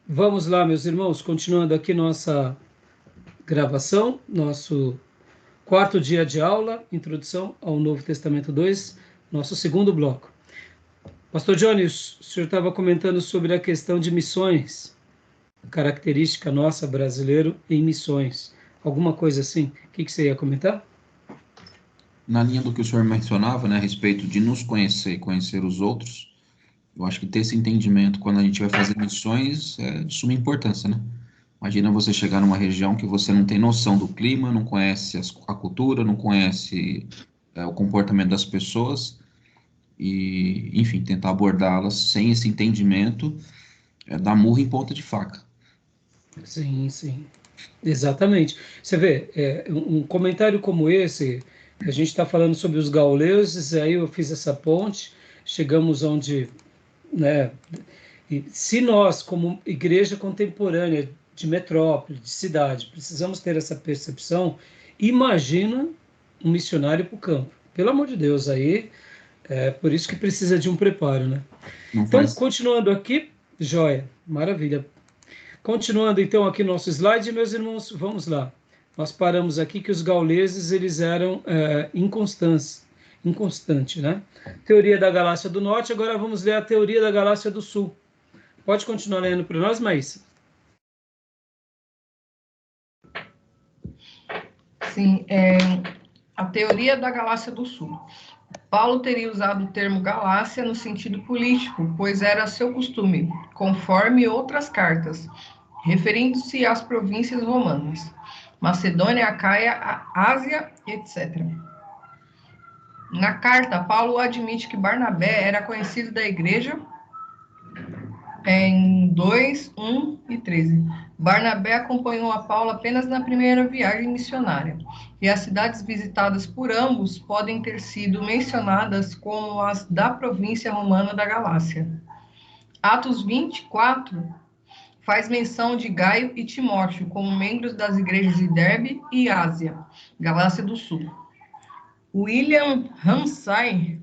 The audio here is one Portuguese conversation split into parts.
Vamos lá, meus irmãos, continuando aqui nossa gravação, nosso quarto dia de aula, introdução ao Novo Testamento 2, nosso segundo bloco. Pastor Johnny, o senhor estava comentando sobre a questão de missões, a característica nossa, brasileiro, em missões. Alguma coisa assim? O que você ia comentar? Na linha do que o senhor mencionava, né, a respeito de nos conhecer e conhecer os outros, eu acho que ter esse entendimento quando a gente vai fazer missões é de suma importância, né? Imagina você chegar numa região que você não tem noção do clima, não conhece a cultura, não conhece o comportamento das pessoas e, enfim, tentar abordá-las sem esse entendimento é dar murro em ponta de faca. Sim, sim. Exatamente. Você vê, um comentário como esse, a gente está falando sobre os gauleses, aí eu fiz essa ponte, chegamos onde, né, e se nós, como igreja contemporânea de metrópole, de cidade, precisamos ter essa percepção, imagina um missionário para o campo. Pelo amor de Deus, aí é por isso que precisa de um preparo, né? Não Então, faz. continuando aqui, joia, maravilha. Continuando então aqui nosso slide, meus irmãos, vamos lá. Nós paramos aqui que os gauleses eles eram inconstantes, né? Teoria da Galácia do Norte. Agora vamos ler a teoria da Galácia do Sul. Pode continuar lendo para nós, Maísa? Sim, a teoria da Galácia do Sul. Paulo teria usado o termo Galácia no sentido político, pois era seu costume, conforme outras cartas, referindo-se às províncias romanas, Macedônia, Acaia, Ásia, etc. Na carta, Paulo admite que Barnabé era conhecido da igreja em 2, 1 e 13. Barnabé acompanhou a Paulo apenas na primeira viagem missionária, e as cidades visitadas por ambos podem ter sido mencionadas como as da província romana da Galácia. Atos 24 faz menção de Gaio e Timóteo como membros das igrejas de Derbe e Ásia, Galácia do Sul. William Ramsay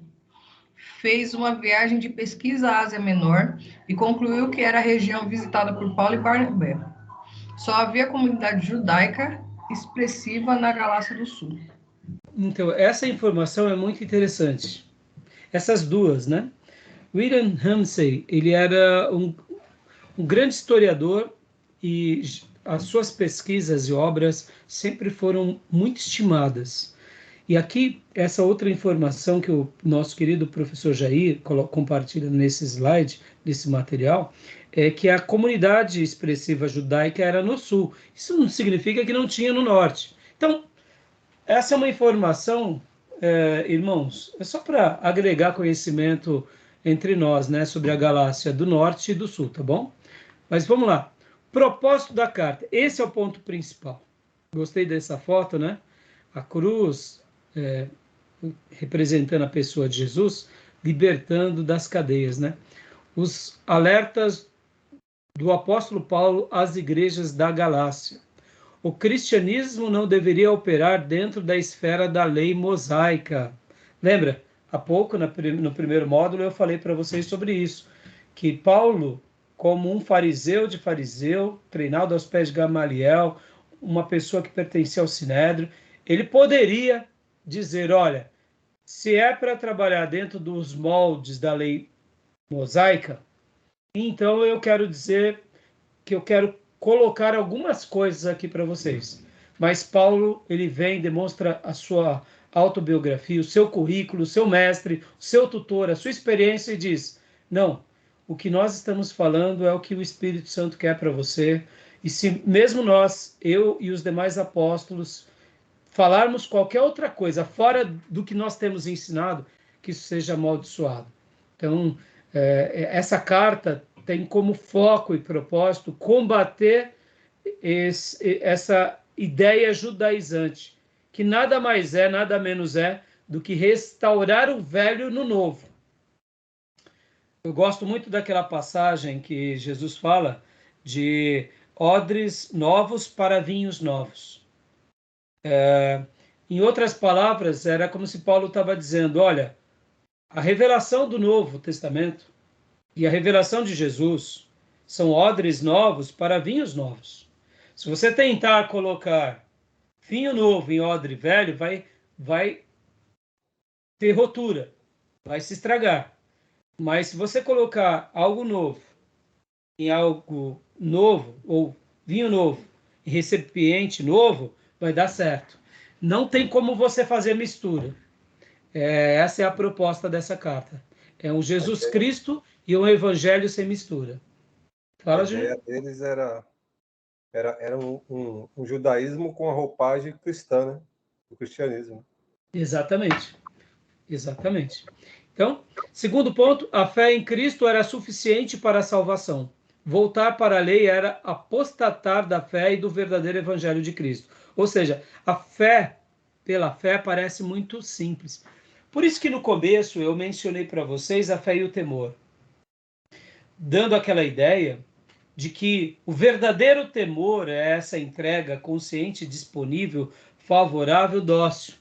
fez uma viagem de pesquisa à Ásia Menor e concluiu que era a região visitada por Paulo e Barnabé. Só havia comunidade judaica expressiva na Galácia do Sul. Então, essa informação é muito interessante. Essas duas, né? William Ramsay, ele era um grande historiador e as suas pesquisas e obras sempre foram muito estimadas. E aqui, essa outra informação que o nosso querido professor Jair compartilha nesse slide, nesse material, é que a comunidade expressiva judaica era no sul. Isso não significa que não tinha no norte. Então, essa é uma informação, irmãos, é só para agregar conhecimento entre nós, né, sobre a galáxia do norte e do sul, tá bom? Mas vamos lá. Propósito da carta. Esse é o ponto principal. Gostei dessa foto, né? A cruz, é, representando a pessoa de Jesus, libertando das cadeias, né? Os alertas do apóstolo Paulo às igrejas da Galácia. O cristianismo não deveria operar dentro da esfera da lei mosaica. Lembra? Há pouco, no primeiro módulo, eu falei para vocês sobre isso, que Paulo, como um fariseu de fariseu, treinado aos pés de Gamaliel, uma pessoa que pertencia ao Sinédrio, ele poderia dizer, olha, se é para trabalhar dentro dos moldes da lei mosaica, então eu quero dizer que eu quero colocar algumas coisas aqui para vocês. Mas Paulo, ele vem, demonstra a sua autobiografia, o seu currículo, o seu mestre, o seu tutor, a sua experiência e diz: não, o que nós estamos falando é o que o Espírito Santo quer para você. E se mesmo nós, eu e os demais apóstolos, falarmos qualquer outra coisa fora do que nós temos ensinado, que isso seja amaldiçoado. Então, essa carta tem como foco e propósito combater essa ideia judaizante, que nada mais é, nada menos é do que restaurar o velho no novo. Eu gosto muito daquela passagem que Jesus fala de odres novos para vinhos novos. Em outras palavras, era como se Paulo estava dizendo, olha, a revelação do Novo Testamento e a revelação de Jesus, são odres novos para vinhos novos. Se você tentar colocar vinho novo em odre velho, vai ter rotura, vai se estragar. Mas se você colocar algo novo em algo novo, ou vinho novo em recipiente novo, vai dar certo. Não tem como você fazer mistura. Essa é a proposta dessa carta. É um Jesus Cristo e um evangelho sem mistura. Fala, A Júlio. ideia deles era um judaísmo com a roupagem cristã, né? O cristianismo. Exatamente. Exatamente. Então, segundo ponto, a fé em Cristo era suficiente para a salvação. Voltar para a lei era apostatar da fé e do verdadeiro evangelho de Cristo. Ou seja, a fé pela fé parece muito simples. Por isso que no começo eu mencionei para vocês a fé e o temor, dando aquela ideia de que o verdadeiro temor é essa entrega consciente, disponível, favorável, dócil,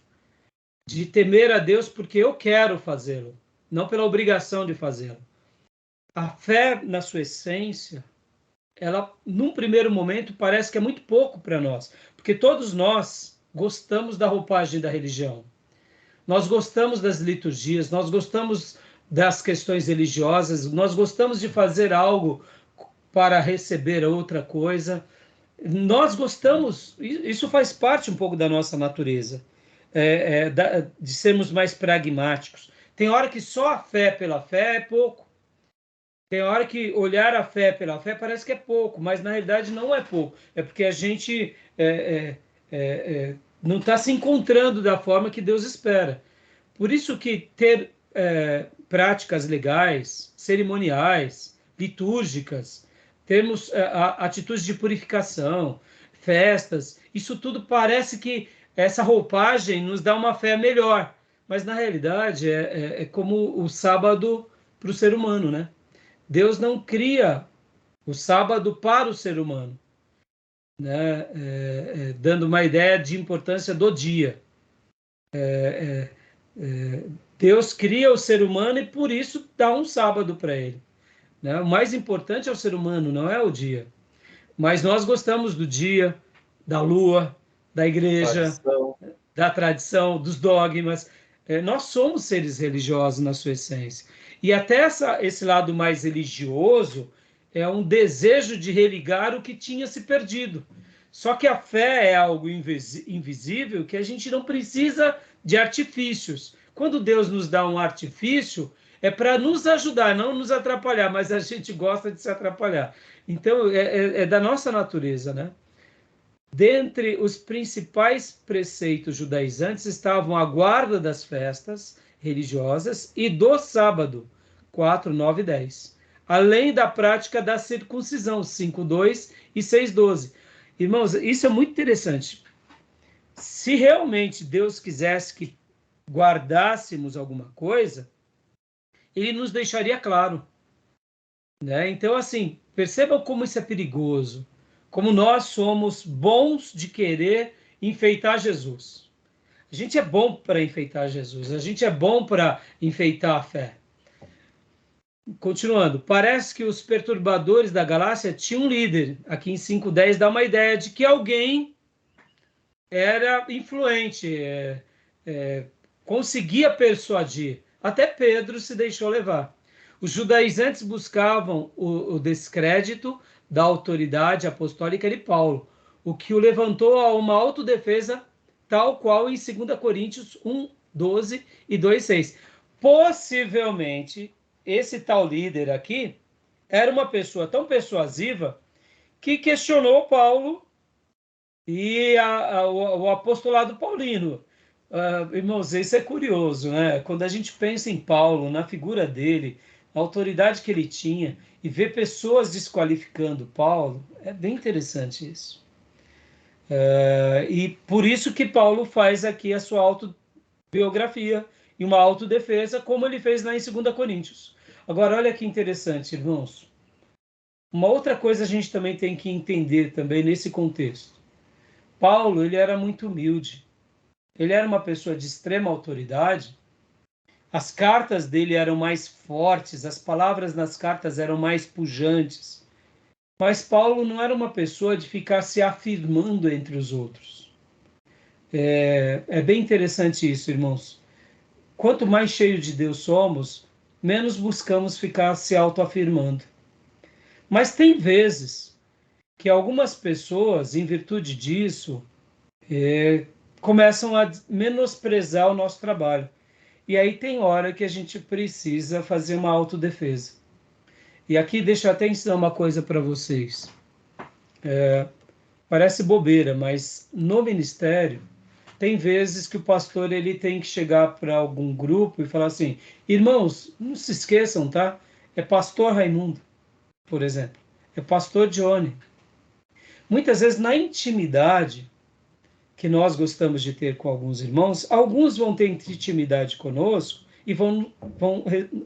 de temer a Deus porque eu quero fazê-lo, não pela obrigação de fazê-lo. A fé, na sua essência, ela, num primeiro momento, parece que é muito pouco para nós, porque todos nós gostamos da roupagem da religião. Nós gostamos das liturgias, nós gostamos das questões religiosas, nós gostamos de fazer algo para receber outra coisa. Nós gostamos, isso faz parte um pouco da nossa natureza, de sermos mais pragmáticos. Tem hora que só a fé pela fé é pouco. Tem hora que olhar a fé pela fé parece que é pouco, mas na realidade não é pouco. É porque a gente não está se encontrando da forma que Deus espera. Por isso que ter práticas legais, cerimoniais, litúrgicas, temos atitudes de purificação, festas, isso tudo parece que essa roupagem nos dá uma fé melhor, mas na realidade é como o sábado para o ser humano, né? Deus não cria o sábado para o ser humano, né? Dando uma ideia de importância do dia. Deus cria o ser humano e por isso dá um sábado para ele, né? O mais importante é o ser humano, não é o dia. Mas nós gostamos do dia, da lua, da igreja, da tradição, dos dogmas. Nós somos seres religiosos na sua essência. E até esse lado mais religioso é um desejo de religar o que tinha se perdido. Só que a fé é algo invisível que a gente não precisa de artifícios. Quando Deus nos dá um artifício, é para nos ajudar, não nos atrapalhar, mas a gente gosta de se atrapalhar. Então, é da nossa natureza, né? Dentre os principais preceitos judaizantes estavam a guarda das festas religiosas e do sábado, 4, 9 e 10. Além da prática da circuncisão, 5:2 e 6:12. Irmãos, isso é muito interessante. Se realmente Deus quisesse que guardássemos alguma coisa, ele nos deixaria claro, né? Então, assim, percebam como isso é perigoso, como nós somos bons de querer enfeitar Jesus. A gente é bom para enfeitar Jesus, a gente é bom para enfeitar a fé. Continuando, parece que os perturbadores da galáxia tinham um líder. Aqui em 5:10 dá uma ideia de que alguém era influente, conseguia persuadir. Até Pedro se deixou levar. Os judaizantes buscavam o descrédito da autoridade apostólica de Paulo, o que o levantou a uma autodefesa, tal qual em 2 Coríntios 1:12 e 2:6. Possivelmente, esse tal líder aqui era uma pessoa tão persuasiva que questionou Paulo e o apostolado paulino. Irmãos, isso é curioso, né? Quando a gente pensa em Paulo, na figura dele, a autoridade que ele tinha, e vê pessoas desqualificando Paulo, é bem interessante isso. E por isso que Paulo faz aqui a sua autobiografia e uma autodefesa, como ele fez lá em 2 Coríntios. Agora, olha que interessante, irmãos. Uma outra coisa a gente também tem que entender também nesse contexto. Paulo, ele era muito humilde. Ele era uma pessoa de extrema autoridade. As cartas dele eram mais fortes, as palavras nas cartas eram mais pujantes. Mas Paulo não era uma pessoa de ficar se afirmando entre os outros. É bem interessante isso, irmãos. Quanto mais cheio de Deus somos, menos buscamos ficar se autoafirmando. Mas tem vezes que algumas pessoas, em virtude disso, começam a menosprezar o nosso trabalho. E aí tem hora que a gente precisa fazer uma autodefesa. E aqui deixa eu até ensinar uma coisa para vocês. Parece bobeira, mas no ministério tem vezes que o pastor ele tem que chegar para algum grupo e falar assim: irmãos, não se esqueçam, tá? É pastor Raimundo, por exemplo. É pastor Johnny. Muitas vezes na intimidade que nós gostamos de ter com alguns irmãos, alguns vão ter intimidade conosco e vão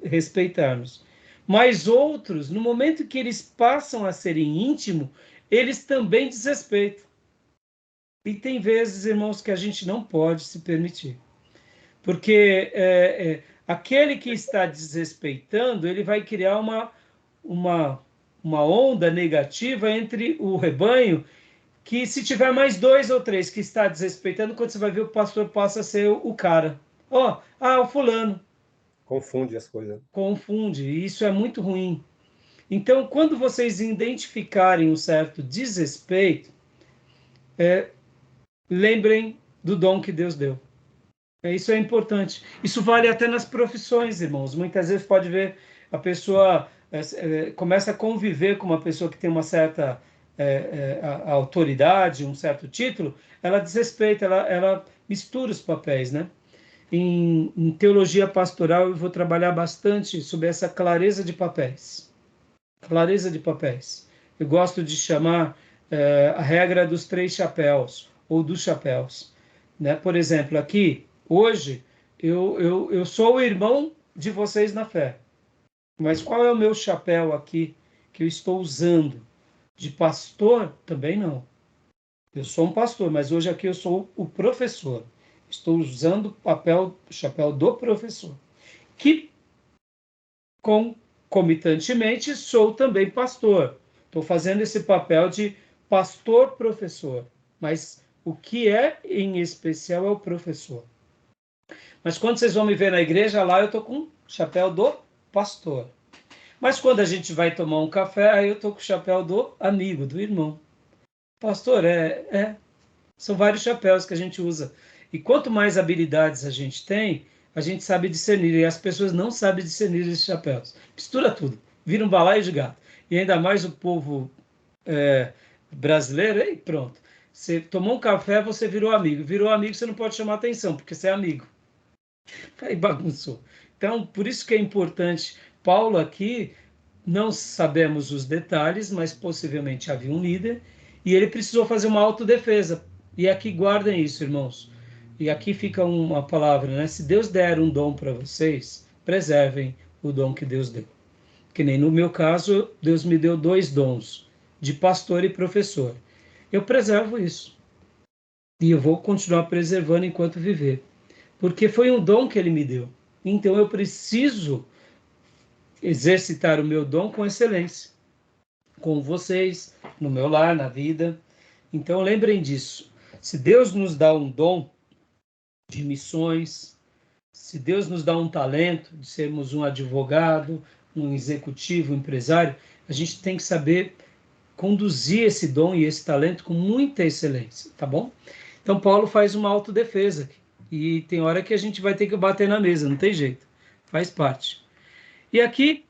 respeitar-nos. Mas outros, no momento que eles passam a serem íntimos, eles também desrespeitam. E tem vezes, irmãos, que a gente não pode se permitir. Porque aquele que está desrespeitando, ele vai criar uma onda negativa entre o rebanho, que se tiver mais 2 ou 3 que está desrespeitando, quando você vai ver, o pastor passa a ser o cara. O fulano. Confunde as coisas. Confunde, e isso é muito ruim. Então, quando vocês identificarem um certo desrespeito, lembrem do dom que Deus deu. Isso é importante. Isso vale até nas profissões, irmãos. Muitas vezes pode ver a pessoa começa a conviver com uma pessoa que tem uma certa a autoridade, um certo título, ela desrespeita, ela mistura os papéis, né? Em teologia pastoral eu vou trabalhar bastante sobre essa clareza de papéis. Clareza de papéis. Eu gosto de chamar a regra dos 3 chapéus, ou dos chapéus. Né? Por exemplo, aqui, hoje, eu sou o irmão de vocês na fé. Mas qual é o meu chapéu aqui que eu estou usando? De pastor? Também não. Eu sou um pastor, mas hoje aqui eu sou o professor. Estou usando o chapéu do professor. Que, concomitantemente, sou também pastor. Estou fazendo esse papel de pastor-professor. Mas o que é, em especial, é o professor. Mas quando vocês vão me ver na igreja, lá eu estou com o chapéu do pastor. Mas quando a gente vai tomar um café, aí eu estou com o chapéu do amigo, do irmão. Pastor, são vários chapéus que a gente usa. E quanto mais habilidades a gente tem, a gente sabe discernir. E as pessoas não sabem discernir esses chapéus. Mistura tudo. Vira um balaio de gato. E ainda mais o povo brasileiro, e pronto. Você tomou um café, você virou amigo. Virou amigo, você não pode chamar atenção, porque você é amigo. Aí bagunçou. Então, por isso que é importante. Paulo aqui, não sabemos os detalhes, mas possivelmente havia um líder, e ele precisou fazer uma autodefesa. E aqui guardem isso, irmãos. E aqui fica uma palavra, né? Se Deus der um dom para vocês, preservem o dom que Deus deu. Que nem no meu caso, Deus me deu 2 dons, de pastor e professor. Eu preservo isso. E eu vou continuar preservando enquanto viver. Porque foi um dom que ele me deu. Então eu preciso exercitar o meu dom com excelência. Com vocês, no meu lar, na vida. Então lembrem disso. Se Deus nos dá um dom de missões, se Deus nos dá um talento de sermos um advogado, um executivo, um empresário, a gente tem que saber conduzir esse dom e esse talento com muita excelência, tá bom? Então Paulo faz uma autodefesa aqui. E tem hora que a gente vai ter que bater na mesa, não tem jeito. Faz parte. E aqui,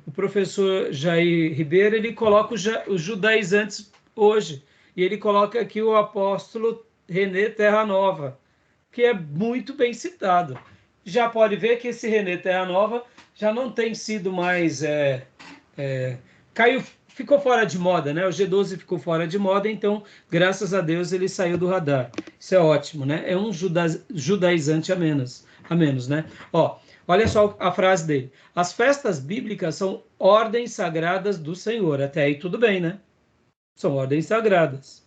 o professor Jair Ribeiro, ele coloca os judaizantes hoje. E ele coloca aqui o apóstolo René Terra Nova, que é muito bem citado. Já pode ver que esse René Terra Nova já não tem sido mais... ficou fora de moda, né? O G12 ficou fora de moda, então, graças a Deus, ele saiu do radar. Isso é ótimo, né? É um judaizante a menos, né? Olha só a frase dele. As festas bíblicas são ordens sagradas do Senhor. Até aí tudo bem, né? São ordens sagradas.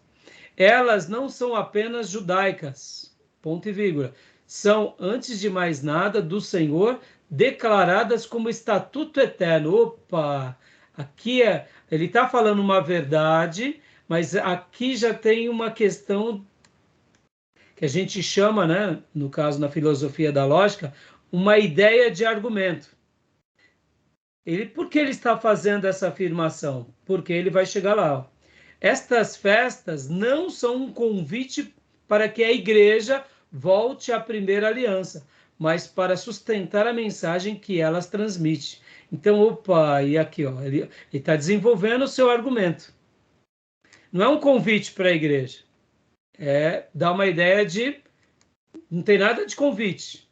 Elas não são apenas judaicas, ponto e vírgula. São, antes de mais nada, do Senhor, declaradas como estatuto eterno. Opa! Aqui ele está falando uma verdade, mas aqui já tem uma questão que a gente chama, né, no caso na filosofia da lógica, uma ideia de argumento. Por que ele está fazendo essa afirmação? Porque ele vai chegar lá. Ó. Estas festas não são um convite para que a igreja volte à primeira aliança, mas para sustentar a mensagem que elas transmitem. Então, opa, e aqui, ó, ele está desenvolvendo o seu argumento. Não é um convite para a igreja. Dá uma ideia de... Não tem nada de convite.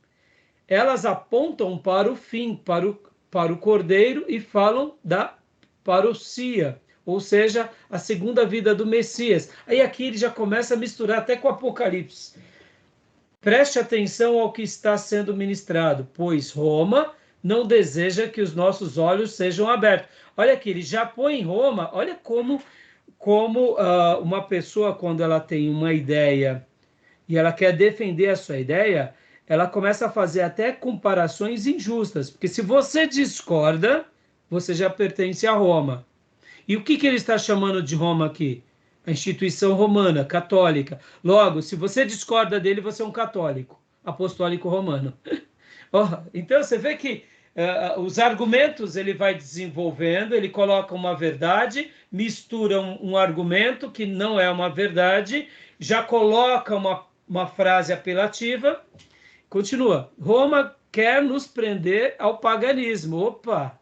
Elas apontam para o fim, para o Cordeiro e falam da parousia, ou seja, a segunda vida do Messias. Aí aqui ele já começa a misturar até com o Apocalipse. Preste atenção ao que está sendo ministrado, pois Roma não deseja que os nossos olhos sejam abertos. Olha aqui, ele já põe em Roma, olha como uma pessoa, quando ela tem uma ideia e ela quer defender a sua ideia, ela começa a fazer até comparações injustas, porque se você discorda, você já pertence a Roma. E o que ele está chamando de Roma aqui? A instituição romana, católica. Logo, se você discorda dele, você é um católico, apostólico romano. Então, você vê que os argumentos ele vai desenvolvendo, ele coloca uma verdade, mistura um argumento que não é uma verdade, já coloca uma frase apelativa, continua. Roma quer nos prender ao paganismo. Opa!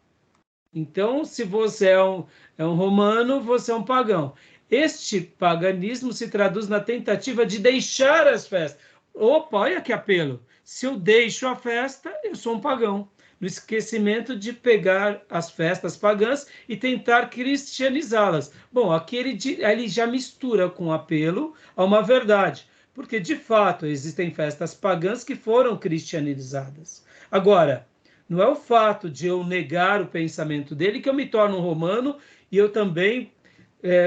Então, se você é um romano, você é um pagão. Este paganismo se traduz na tentativa de deixar as festas. Opa, olha que apelo. Se eu deixo a festa, eu sou um pagão. No esquecimento de pegar as festas pagãs e tentar cristianizá-las. Bom, aqui ele já mistura com apelo a uma verdade. Porque, de fato, existem festas pagãs que foram cristianizadas. Agora, não é o fato de eu negar o pensamento dele que eu me torno um romano e eu também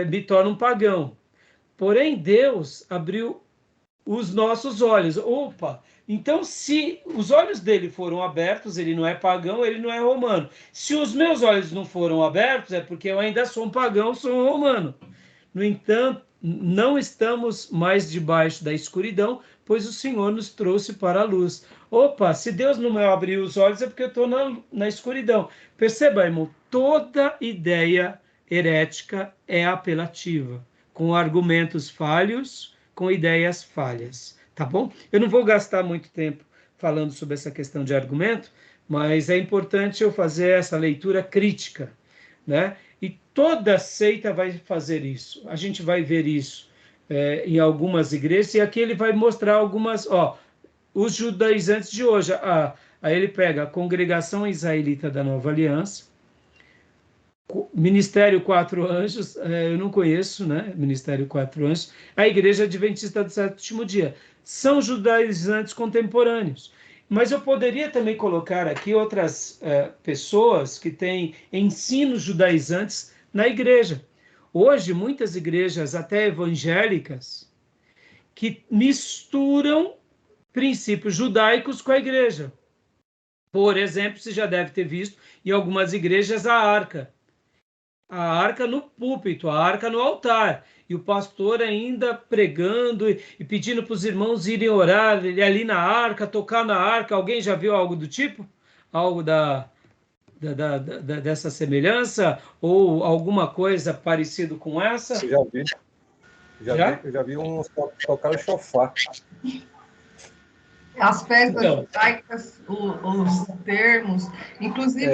me torno um pagão. Porém, Deus abriu os nossos olhos. Opa! Então, se os olhos dele foram abertos, ele não é pagão, ele não é romano. Se os meus olhos não foram abertos, é porque eu ainda sou um pagão, sou um romano. No entanto, não estamos mais debaixo da escuridão, pois o Senhor nos trouxe para a luz. Opa, se Deus não me abriu os olhos, é porque eu estou na escuridão. Perceba, irmão, toda ideia herética é apelativa, com argumentos falhos, com ideias falhas, tá bom? Eu não vou gastar muito tempo falando sobre essa questão de argumento, mas é importante eu fazer essa leitura crítica, né? E toda seita vai fazer isso. A gente vai ver isso em algumas igrejas, e aqui ele vai mostrar algumas, os judaizantes de hoje. Aí ele pega a Congregação Israelita da Nova Aliança, Ministério Quatro Anjos, eu não conheço, né? Ministério Quatro Anjos, a Igreja Adventista do Sétimo Dia. São judaizantes contemporâneos. Mas eu poderia também colocar aqui outras pessoas que têm ensinos judaizantes na igreja. Hoje, muitas igrejas, até evangélicas, que misturam princípios judaicos com a igreja. Por exemplo, você já deve ter visto em algumas igrejas a arca. A arca no púlpito, a arca no altar, e o pastor ainda pregando e pedindo para os irmãos irem orar ali na arca, tocar na arca. Alguém já viu algo do tipo? Algo dessa semelhança? Ou alguma coisa parecido com essa? Eu já vi uns tocar o chofar. As festas judaicas, os termos, inclusive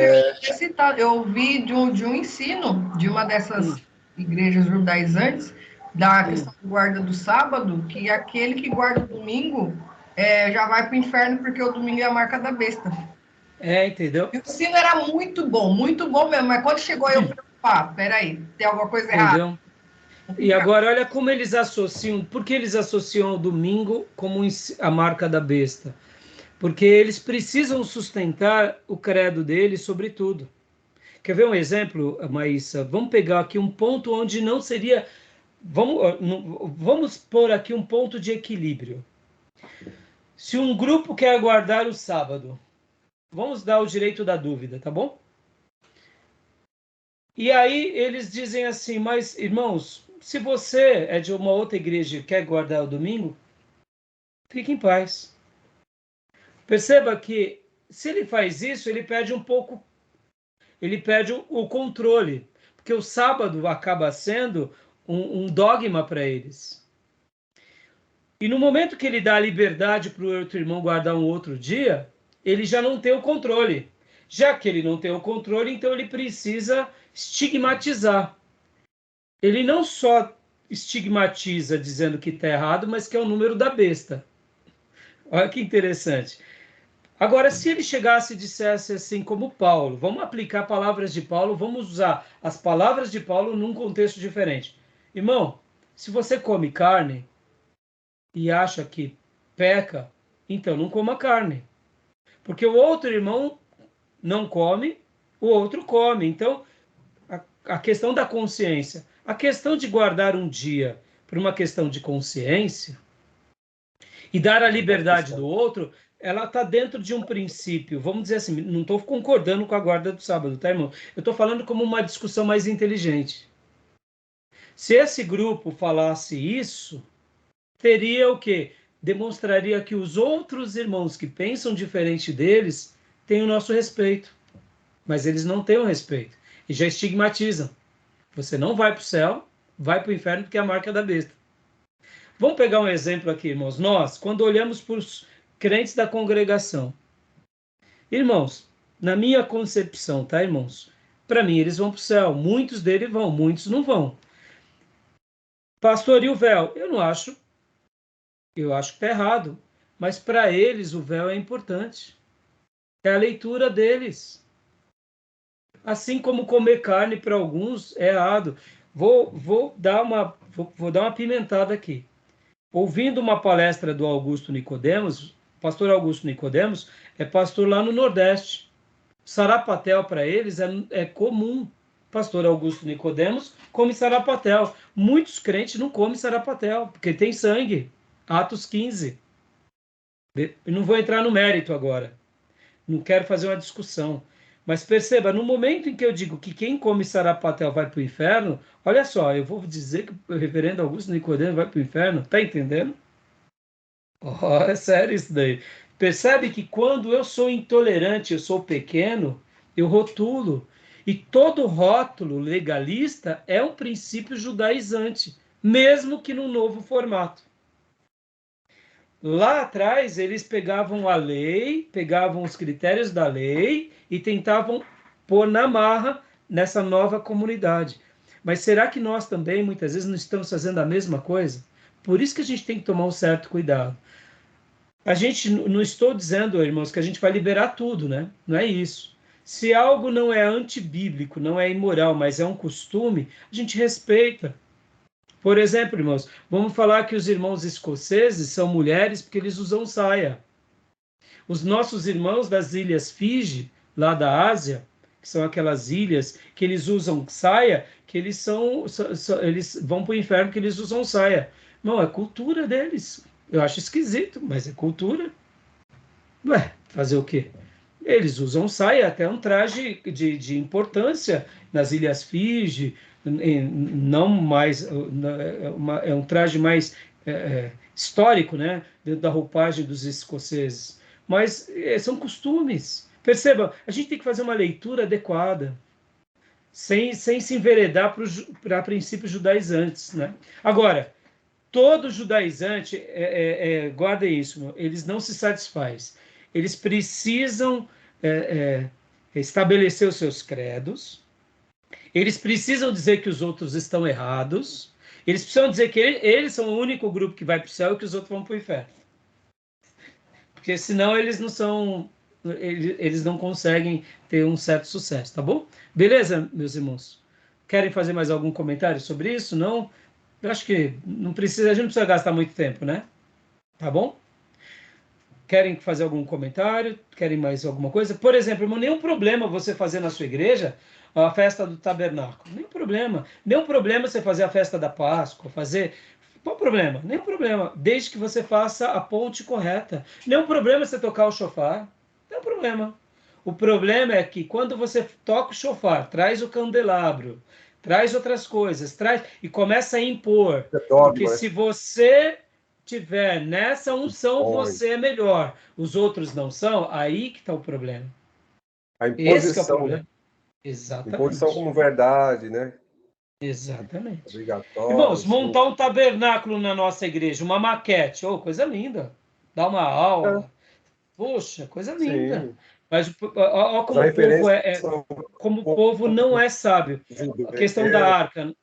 eu ouvi de um ensino de uma dessas igrejas judaizantes, da questão da guarda do sábado, que aquele que guarda o domingo já vai para o inferno, porque o domingo é a marca da besta. Entendeu? E o ensino era muito bom mesmo, mas quando chegou eu falei, peraí, tem alguma coisa errada. E agora, olha como eles associam. Por que eles associam o domingo como a marca da besta? Porque eles precisam sustentar o credo deles sobre tudo. Quer ver um exemplo, Maísa? Vamos pegar aqui um ponto onde não seria... Vamos pôr aqui um ponto de equilíbrio. Se um grupo quer guardar o sábado, vamos dar o direito da dúvida, tá bom? E aí eles dizem assim, mas irmãos, se você é de uma outra igreja e quer guardar o domingo, fique em paz. Perceba que se ele faz isso, ele perde um pouco, ele perde o controle, porque o sábado acaba sendo um dogma para eles. E no momento que ele dá a liberdade para o outro irmão guardar um outro dia, ele já não tem o controle. Já que ele não tem o controle, então ele precisa estigmatizar. Ele não só estigmatiza dizendo que está errado, mas que é o número da besta. Olha que interessante. Agora, se ele chegasse e dissesse assim, como Paulo, vamos aplicar palavras de Paulo, vamos usar as palavras de Paulo num contexto diferente. Irmão, se você come carne e acha que peca, então não coma carne. Porque o outro irmão não come, o outro come. Então, a questão da consciência, a questão de guardar um dia por uma questão de consciência e dar a liberdade do outro, ela está dentro de um princípio, vamos dizer assim, não estou concordando com a guarda do sábado, tá, irmão? Eu estou falando como uma discussão mais inteligente. Se esse grupo falasse isso, teria o quê? Demonstraria que os outros irmãos que pensam diferente deles têm o nosso respeito. Mas eles não têm o respeito. E já estigmatizam. Você não vai para o céu, vai para o inferno porque é a marca da besta. Vamos pegar um exemplo aqui, irmãos. Nós, quando olhamos para os crentes da congregação, irmãos, na minha concepção, tá, irmãos? Para mim, eles vão para o céu. Muitos deles vão, muitos não vão. Pastor, e o véu? Eu não acho. Eu acho que está errado. Mas para eles, o véu é importante. É a leitura deles. Assim como comer carne para alguns é errado. Vou dar uma pimentada aqui. Ouvindo uma palestra do Augusto Nicodemos, pastor Augusto Nicodemos é pastor lá no Nordeste. Sarapatel para eles é comum. Pastor Augusto Nicodemos come sarapatel. Muitos crentes não comem sarapatel, porque tem sangue. Atos 15. Eu não vou entrar no mérito agora. Não quero fazer uma discussão. Mas perceba, no momento em que eu digo que quem come sarapatel vai para o inferno, olha só, eu vou dizer que o reverendo Augusto Nicodemo vai para o inferno, tá entendendo? Oh, é sério isso daí. Percebe que quando eu sou intolerante, eu sou pequeno, eu rotulo. E todo rótulo legalista é um princípio judaizante, mesmo que num novo formato. Lá atrás, eles pegavam a lei, pegavam os critérios da lei e tentavam pôr na marra nessa nova comunidade. Mas será que nós também, muitas vezes, não estamos fazendo a mesma coisa? Por isso que a gente tem que tomar um certo cuidado. A gente, não estou dizendo, irmãos, que a gente vai liberar tudo, né? Não é isso. Se algo não é antibíblico, não é imoral, mas é um costume, a gente respeita. Por exemplo, irmãos, vamos falar que os irmãos escoceses são mulheres porque eles usam saia. Os nossos irmãos das ilhas Fiji, lá da Ásia, que são aquelas ilhas que eles usam saia, que eles eles vão para o inferno porque eles usam saia. Não, é cultura deles. Eu acho esquisito, mas é cultura. Ué, fazer o quê? Eles usam saia, até um traje de importância nas ilhas Fiji, não mais, é um traje mais histórico, né, dentro da roupagem dos escoceses. Mas são costumes. Perceba, a gente tem que fazer uma leitura adequada, sem se enveredar para princípios judaizantes, né? Agora, todo judaizante, guardem isso, eles não se satisfazem. Eles precisam estabelecer os seus credos, eles precisam dizer que os outros estão errados, eles precisam dizer que eles são o único grupo que vai para o céu e que os outros vão para o inferno. Porque senão eles não conseguem ter um certo sucesso, tá bom? Beleza, meus irmãos? Querem fazer mais algum comentário sobre isso? Não? Eu acho que não precisa, a gente não precisa gastar muito tempo, né? Tá bom? Querem fazer algum comentário? Querem mais alguma coisa? Por exemplo, irmão, nenhum problema você fazer na sua igreja a festa do tabernáculo. Nenhum problema. Nenhum problema você fazer a festa da Páscoa, fazer... Qual o problema? Nenhum problema. Desde que você faça a ponte correta. Nenhum problema você tocar o shofar. Nenhum problema. O problema é que quando você toca o shofar, traz o candelabro, traz outras coisas, traz e começa a impor. É Porque dogma, né? se você tiver nessa unção, Põe. você é melhor. Os outros não são, aí que está o problema. A Esse que é o imposição, né? problema. Imposição Exatamente. como verdade, né? Exatamente. Obrigatório, Irmãos, sim. montar um tabernáculo na nossa igreja, uma maquete, oh, coisa linda. Dar uma É, aula, poxa, coisa linda. sim. Mas ó, Mas como a o povo referência como o ao povo não é sábio. A questão da judeu. arca.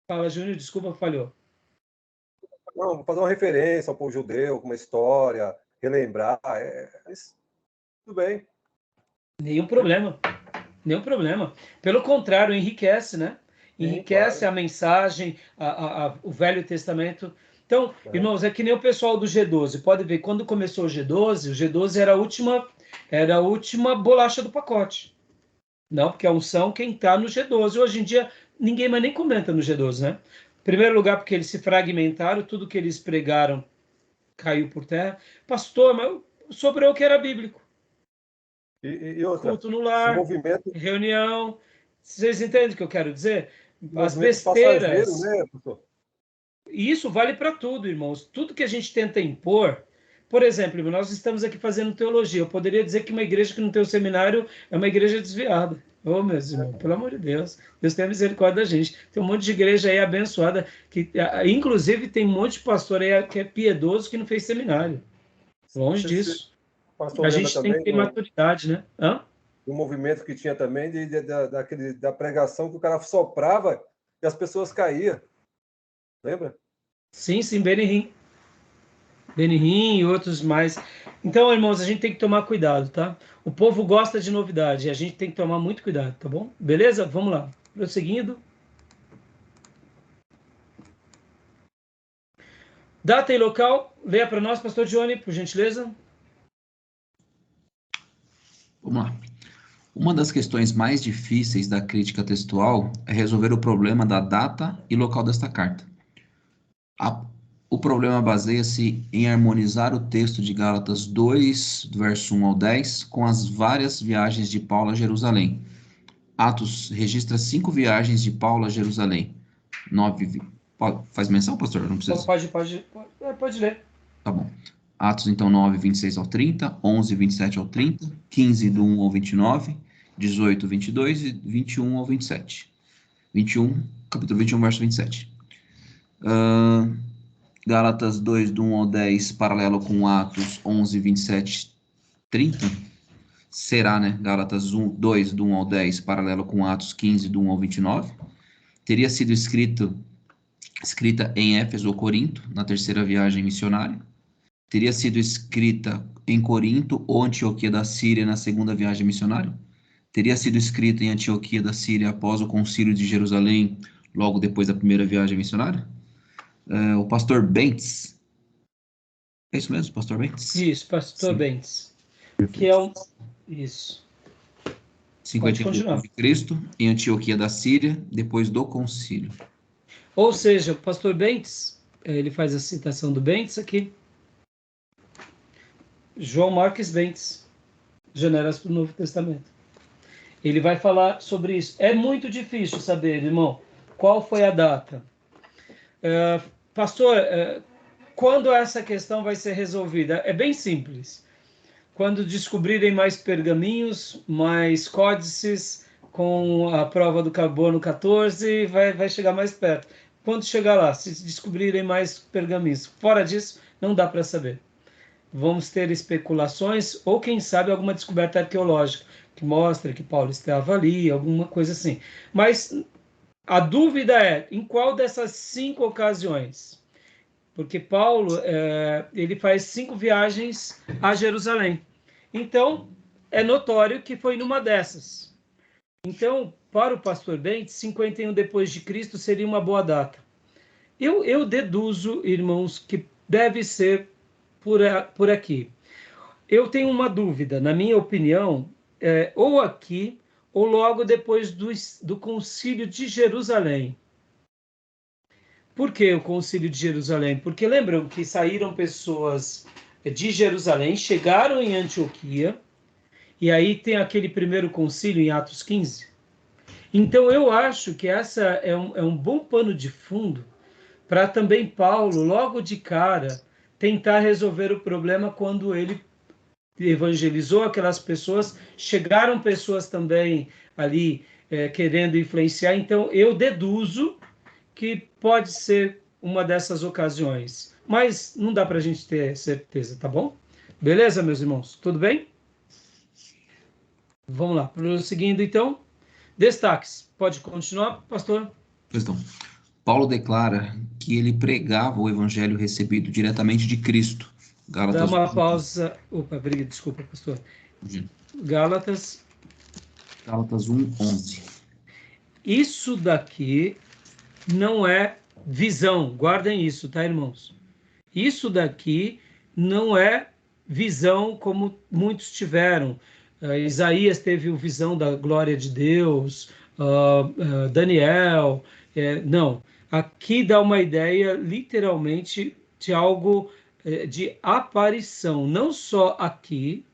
Fala, Júnior, desculpa, falhou. Não, fazer uma referência ao povo judeu, com uma história, relembrar. Tudo bem. Nenhum problema. Nenhum problema. Pelo contrário, enriquece, né? Sim, Enriquece claro. a mensagem, o Velho Testamento. Então, É. irmãos, é que nem o pessoal do G12. Pode ver, quando começou o G12 era a última bolacha do pacote. Não, porque a unção quem está no G12. Hoje em dia, ninguém mais nem comenta no G12, né? Em primeiro lugar, porque eles se fragmentaram, tudo que eles pregaram caiu por terra. Pastor, mas sobrou o que era bíblico. E outra, Culto no esse lar, reunião. Vocês entendem o que eu quero dizer? As movimento passageiro, besteiras. né, pastor? E isso vale para tudo, irmãos. Tudo que a gente tenta impor. Por exemplo, nós estamos aqui fazendo teologia. Eu poderia dizer que uma igreja que não tem o seminário é uma igreja desviada. Ô, meus irmãos, pelo amor de Deus. Deus tenha misericórdia da gente. Tem um monte de igreja aí abençoada, que inclusive tem um monte de pastor aí que é piedoso que não fez seminário. Longe Esse disso. pastor A lembra gente tem que também ter maturidade, né? Hã? do movimento que tinha também da pregação que o cara soprava e as pessoas caíam. Lembra? Sim, sim, Benihim. Benihim e outros mais. Então, irmãos, a gente tem que tomar cuidado, tá? O povo gosta de novidade e a gente tem que tomar muito cuidado, tá bom? Beleza? Vamos lá. Prosseguindo. Data e local. Leia para nós, pastor Johnny, por gentileza. Vamos lá. Uma das questões mais difíceis da crítica textual é resolver o problema da data e local desta carta. O problema baseia-se em harmonizar o texto de Gálatas 2, do verso 1 ao 10, com as várias viagens de Paulo a Jerusalém. Atos registra 5 viagens de Paulo a Jerusalém. 9, faz menção, pastor? Não precisa. Pode ler. Tá bom. Atos, então, 9, 26 ao 30, 11, 27 ao 30, 15, do 1 ao 29, 18, 22 e 21 ao 27. 21, capítulo 21, verso 27. Gálatas 2, do 1 ao 10, paralelo com Atos 11, 27, 30. Será, né? Gálatas 2, do 1 ao 10, paralelo com Atos 15, do 1 ao 29. Teria sido escrita em Éfeso ou Corinto, na terceira viagem missionária. Teria sido escrita em Corinto ou Antioquia da Síria na segunda viagem missionária. Teria sido escrita em Antioquia da Síria após o concílio de Jerusalém, logo depois da primeira viagem missionária. O pastor Bentes, é isso mesmo, pastor Bentes? Isso, pastor Sim. Bentes. Que é um... Isso. 51 de Cristo, em Antioquia da Síria, depois do concílio. Ou seja, o pastor Bentes, ele faz a citação do Bentes aqui. João Marques Bentes, Janelas para o Novo Testamento. Ele vai falar sobre isso. É muito difícil saber, irmão, qual foi a data. Pastor, quando essa questão vai ser resolvida? É bem simples. Quando descobrirem mais pergaminhos, mais códices, com a prova do carbono 14, vai chegar mais perto. Quando chegar lá, se descobrirem mais pergaminhos. Fora disso, não dá para saber. Vamos ter especulações, ou quem sabe alguma descoberta arqueológica, que mostra que Paulo estava ali, alguma coisa assim. Mas a dúvida é, em qual dessas 5 ocasiões? Porque Paulo, ele faz 5 viagens a Jerusalém. Então, é notório que foi numa dessas. Então, para o pastor Bentes, 51 depois de Cristo seria uma boa data. Eu deduzo, irmãos, que deve ser por aqui. Eu tenho uma dúvida, na minha opinião, ou aqui, ou logo depois do Concílio de Jerusalém. Por que o Concílio de Jerusalém? Porque lembram que saíram pessoas de Jerusalém, chegaram em Antioquia, e aí tem aquele primeiro concílio em Atos 15. Então, eu acho que essa é um bom pano de fundo para também Paulo, logo de cara, tentar resolver o problema quando ele evangelizou aquelas pessoas, chegaram pessoas também ali querendo influenciar. Então, eu deduzo que pode ser uma dessas ocasiões, mas não dá para a gente ter certeza, tá bom? Beleza, meus irmãos? Tudo bem? Vamos lá, prosseguindo então. Destaques. Pode continuar, pastor? Questão. Paulo declara que ele pregava o evangelho recebido diretamente de Cristo. Dá Gálatas uma 1, pausa. Opa, desculpa, pastor. Gálatas Gálatas 1:11. Isso daqui não é visão. Guardem isso, tá, irmãos? Isso daqui não é visão como muitos tiveram. Isaías teve a visão da glória de Deus, Daniel. Não. Aqui dá uma ideia, literalmente, de algo de aparição. Não só aqui,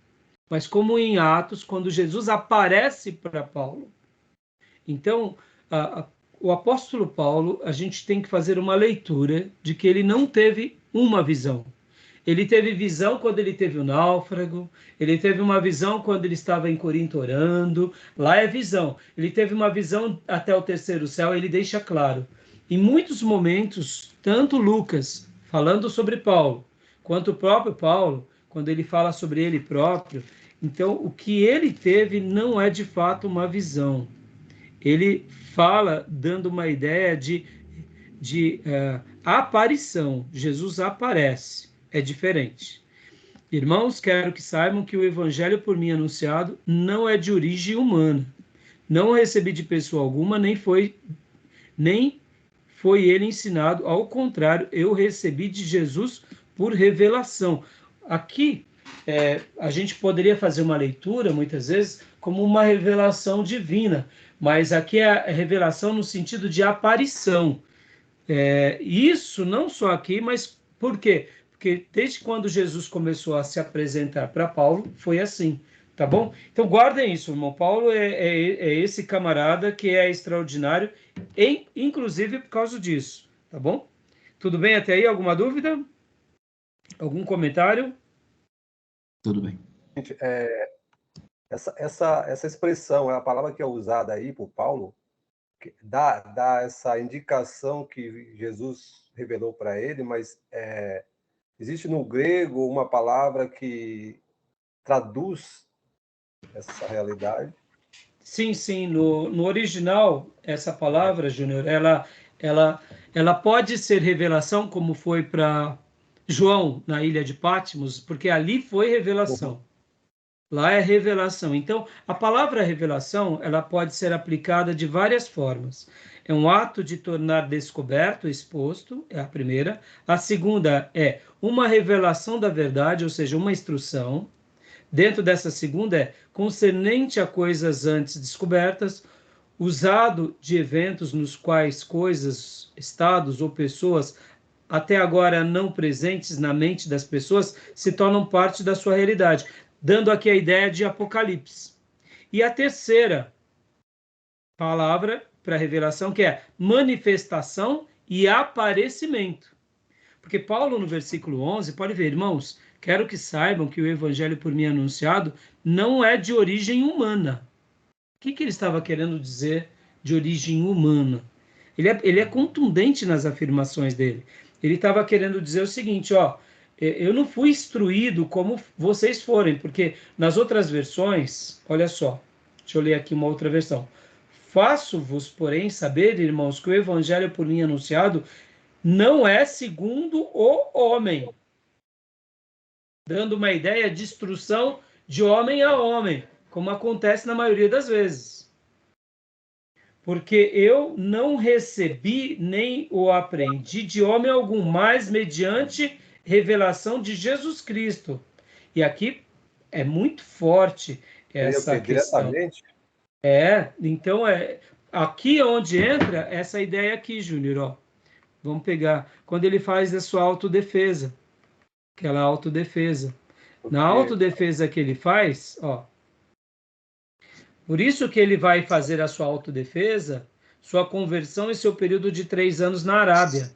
mas como em Atos, quando Jesus aparece para Paulo. Então, o apóstolo Paulo, a gente tem que fazer uma leitura de que ele não teve uma visão. Ele teve visão quando ele teve o náufrago, ele teve uma visão quando ele estava em Corinto orando, lá é visão. Ele teve uma visão até o terceiro céu, ele deixa claro. Em muitos momentos, tanto Lucas, falando sobre Paulo, quanto o próprio Paulo, quando ele fala sobre ele próprio, então o que ele teve não é de fato uma visão. Ele fala dando uma ideia de aparição. Jesus aparece. É diferente. Irmãos, quero que saibam que o evangelho por mim anunciado não é de origem humana. Não recebi de pessoa alguma, nem foi ele ensinado. Ao contrário, eu recebi de Jesus por revelação. Aqui, a gente poderia fazer uma leitura, muitas vezes, como uma revelação divina. Mas aqui é a revelação no sentido de aparição. Isso não só aqui, mas por quê? Porque desde quando Jesus começou a se apresentar para Paulo, foi assim, tá bom? Então guardem isso, irmão. Paulo é esse camarada que é extraordinário, inclusive por causa disso, tá bom? Tudo bem até aí? Alguma dúvida? Algum comentário? Tudo bem. Gente, essa expressão, é a palavra que é usada aí por Paulo, que dá essa indicação que Jesus revelou para ele, mas existe no grego uma palavra que traduz essa realidade? Sim, sim. No original, essa palavra, Júnior, ela pode ser revelação, como foi para João na ilha de Patmos, porque ali foi revelação. Lá é revelação. Então, a palavra revelação, ela pode ser aplicada de várias formas. É um ato de tornar descoberto, exposto, é a primeira. A segunda é uma revelação da verdade, ou seja, uma instrução. Dentro dessa segunda é concernente a coisas antes descobertas, usado de eventos nos quais coisas, estados ou pessoas até agora não presentes na mente das pessoas se tornam parte da sua realidade, dando aqui a ideia de Apocalipse. E a terceira palavra para revelação, que é manifestação e aparecimento. Porque Paulo, no versículo 11, pode ver, irmãos, quero que saibam que o evangelho por mim anunciado não é de origem humana. O que ele estava querendo dizer de origem humana? Ele é contundente nas afirmações dele. Ele estava querendo dizer o seguinte, eu não fui instruído como vocês forem, porque nas outras versões, olha só, deixa eu ler aqui uma outra versão. Faço-vos, porém, saber, irmãos, que o evangelho por mim anunciado não é segundo o homem, dando uma ideia de instrução de homem a homem, como acontece na maioria das vezes. Porque eu não recebi nem o aprendi de homem algum, mas mediante revelação de Jesus Cristo. E aqui é muito forte essa questão. Diretamente? Então aqui onde entra essa ideia aqui, Júnior, Vamos pegar quando ele faz a sua autodefesa, aquela autodefesa. Na autodefesa que ele faz, Por isso que ele vai fazer a sua autodefesa, sua conversão em seu período de 3 anos na Arábia.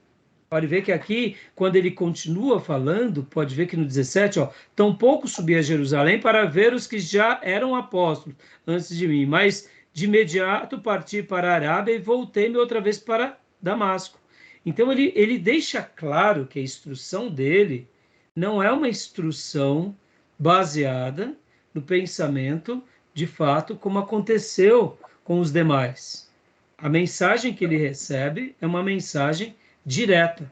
Pode ver que aqui, quando ele continua falando, pode ver que no 17, ó, tampouco subi a Jerusalém para ver os que já eram apóstolos antes de mim, mas de imediato parti para a Arábia e voltei-me outra vez para Damasco. Então ele deixa claro que a instrução dele não é uma instrução baseada no pensamento de fato, como aconteceu com os demais. A mensagem que ele recebe é uma mensagem direta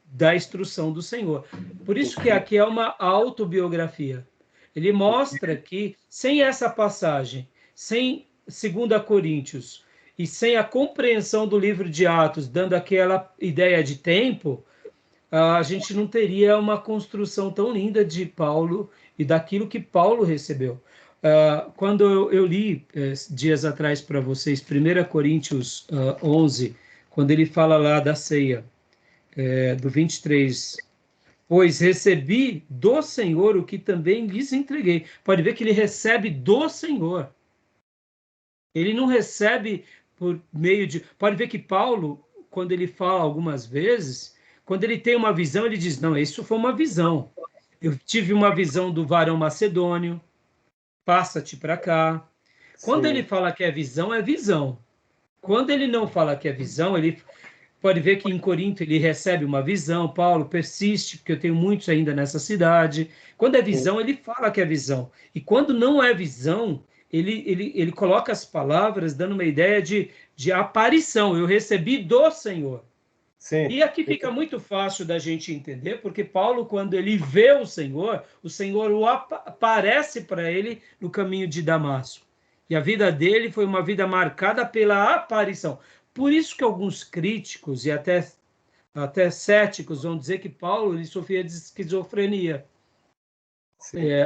da instrução do Senhor. Por isso que aqui é uma autobiografia. Ele mostra que, sem essa passagem, sem 2 Coríntios, e sem a compreensão do livro de Atos, dando aquela ideia de tempo, a gente não teria uma construção tão linda de Paulo e daquilo que Paulo recebeu. Quando eu li dias atrás para vocês, 1 Coríntios 11, quando ele fala lá da ceia, do 23, pois recebi do Senhor o que também lhes entreguei. Pode ver que ele recebe do Senhor. Ele não recebe por meio de... Pode ver que Paulo, quando ele fala algumas vezes, quando ele tem uma visão, ele diz, não, isso foi uma visão. Eu tive uma visão do varão macedônio, passa-te para cá. Quando Sim. ele fala que é visão, é visão. Quando ele não fala que é visão, ele pode ver que em Corinto ele recebe uma visão, Paulo persiste, porque eu tenho muitos ainda nessa cidade. Quando é visão, ele fala que é visão. E quando não é visão, ele coloca as palavras dando uma ideia de aparição. Eu recebi do Senhor. Sim. E aqui fica muito fácil da gente entender, porque Paulo, quando ele vê o Senhor aparece para ele no caminho de Damasco. E a vida dele foi uma vida marcada pela aparição. Por isso que alguns críticos e até céticos vão dizer que Paulo ele sofria de esquizofrenia.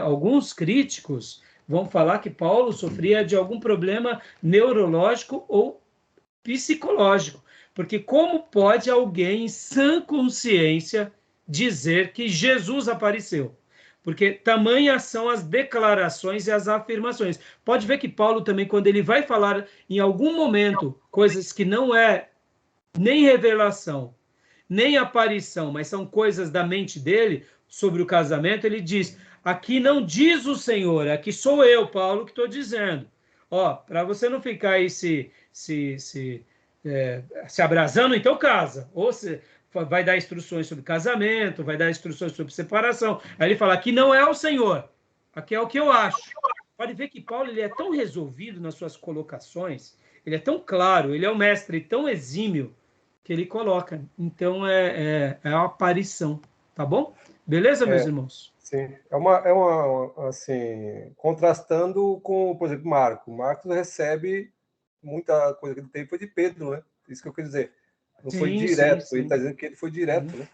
Alguns críticos vão falar que Paulo sofria de algum problema neurológico ou psicológico. Porque como pode alguém em sã consciência dizer que Jesus apareceu? Porque tamanhas são as declarações e as afirmações. Pode ver que Paulo também, quando ele vai falar em algum momento coisas que não é nem revelação, nem aparição, mas são coisas da mente dele sobre o casamento, ele diz, aqui não diz o Senhor, aqui sou eu, Paulo, que estou dizendo. Ó, para você não ficar aí se abrasando, então casa. Ou se vai dar instruções sobre casamento, vai dar instruções sobre separação. Aí ele fala, aqui não é o Senhor, aqui é o que eu acho. Pode ver que Paulo ele é tão resolvido nas suas colocações, ele é tão claro, ele é um mestre tão exímio, que ele coloca. Então, é a aparição. Tá bom? Beleza, meus irmãos? Sim. Assim, contrastando com, por exemplo, Marcos recebe muita coisa que ele teve foi de Pedro, né? Isso que eu quis dizer. Não foi direto. Sim. Ele está dizendo que ele foi direto, né?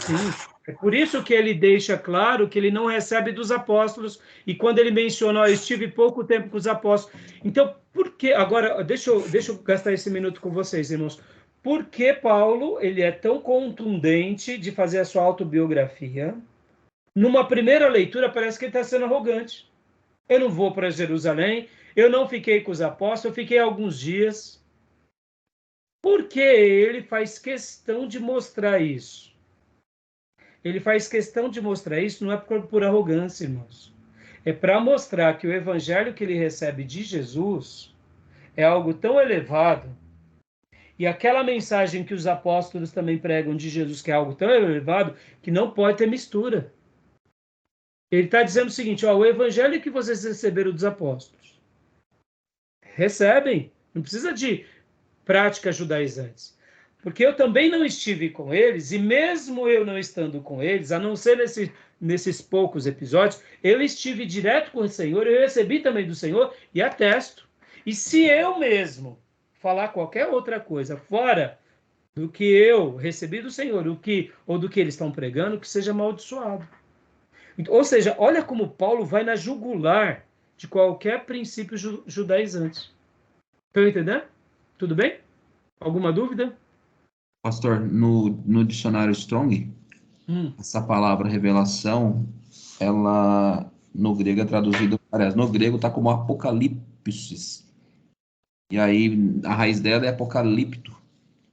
Sim. É por isso que ele deixa claro que ele não recebe dos apóstolos. E quando ele menciona, eu estive pouco tempo com os apóstolos. Então, por que... Agora, deixa eu gastar esse minuto com vocês, irmãos. Por que Paulo ele é tão contundente de fazer a sua autobiografia? Numa primeira leitura, parece que ele está sendo arrogante. Eu não vou para Jerusalém, eu não fiquei com os apóstolos, eu fiquei alguns dias. Por que ele faz questão de mostrar isso? Ele faz questão de mostrar isso não é por arrogância, irmãos. É para mostrar que o evangelho que ele recebe de Jesus é algo tão elevado, e aquela mensagem que os apóstolos também pregam de Jesus, que é algo tão elevado, que não pode ter mistura. Ele está dizendo o seguinte, ó, o evangelho que vocês receberam dos apóstolos, recebem, não precisa de práticas judaizantes. Porque eu também não estive com eles, e mesmo eu não estando com eles, a não ser nesses poucos episódios, eu estive direto com o Senhor, eu recebi também do Senhor e atesto. E se eu mesmo falar qualquer outra coisa fora do que eu recebi do Senhor, ou do que eles estão pregando, que seja amaldiçoado. Ou seja, olha como Paulo vai na jugular de qualquer princípio judaizante. Estão entendendo? Tudo bem? Alguma dúvida? Pastor, no dicionário Strong, essa palavra revelação, ela no grego é traduzida Aliás, no grego está como apocalipsis. E aí a raiz dela é apocalipto,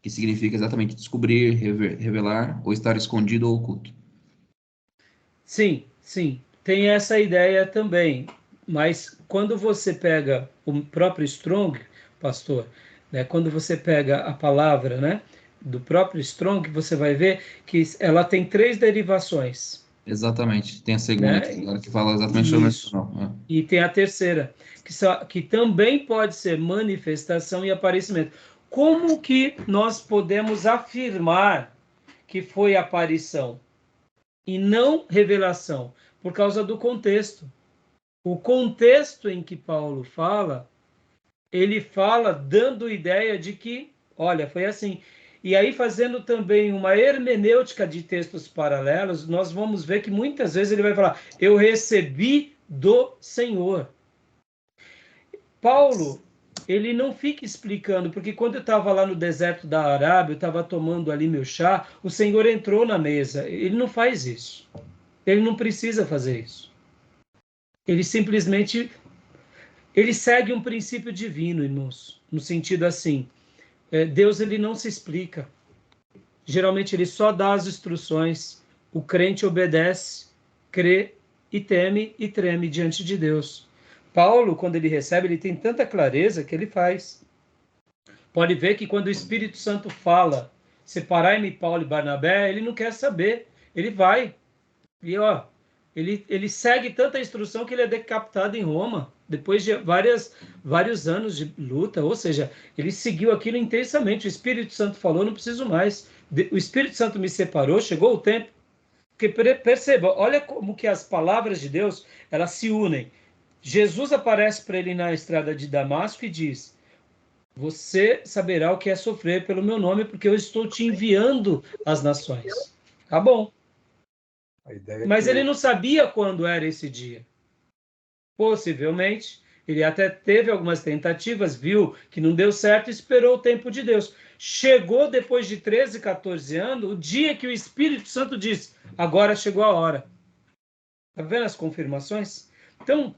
que significa exatamente descobrir, revelar, ou estar escondido ou oculto. Sim, sim, tem essa ideia também. Mas quando você pega o próprio Strong, pastor, né, quando você pega a palavra, né, do próprio Strong, você vai ver que ela tem três derivações, Exatamente. Tem a segunda né? que fala exatamente sobre isso. Isso. E tem a terceira, que também pode ser manifestação e aparecimento. Como que nós podemos afirmar que foi aparição e não revelação? Por causa do contexto. O contexto em que Paulo fala, ele fala dando ideia de que, olha, foi assim. E aí, fazendo também uma hermenêutica de textos paralelos, nós vamos ver que muitas vezes ele vai falar: eu recebi do Senhor. Paulo, ele não fica explicando, porque quando eu estava lá no deserto da Arábia, eu estava tomando ali meu chá, o Senhor entrou na mesa. Ele não faz isso. Ele não precisa fazer isso. Ele simplesmente ele segue um princípio divino, irmãos, no sentido assim, Deus ele não se explica. Geralmente ele só dá as instruções, o crente obedece, crê e teme e treme diante de Deus. Paulo, quando ele recebe, ele tem tanta clareza que ele faz. Pode ver que quando o Espírito Santo fala, separai-me Paulo e Barnabé, ele não quer saber, ele vai. E ó, ele segue tanta instrução que ele é decapitado em Roma, depois de vários anos de luta, ou seja, ele seguiu aquilo intensamente. O Espírito Santo falou, não preciso mais. O Espírito Santo me separou, chegou o tempo. Porque perceba, olha como que as palavras de Deus, elas se unem. Jesus aparece para ele na estrada de Damasco e diz: você saberá o que é sofrer pelo meu nome, porque eu estou te enviando às nações. Tá bom. Mas ele não sabia quando era esse dia. Possivelmente, ele até teve algumas tentativas, viu que não deu certo e esperou o tempo de Deus. Chegou depois de 13, 14 anos, o dia que o Espírito Santo disse: agora chegou a hora. Está vendo as confirmações? Então,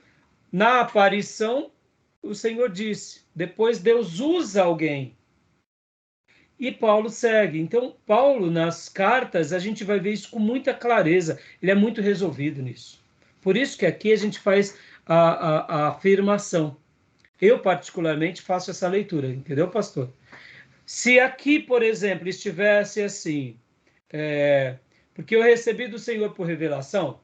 na aparição, o Senhor disse. Depois Deus usa alguém. E Paulo segue. Então, Paulo, nas cartas, a gente vai ver isso com muita clareza. Ele é muito resolvido nisso. Por isso que aqui a gente faz a afirmação. Eu, particularmente, faço essa leitura. Entendeu, pastor? Se aqui, por exemplo, estivesse assim, porque eu recebi do Senhor por revelação,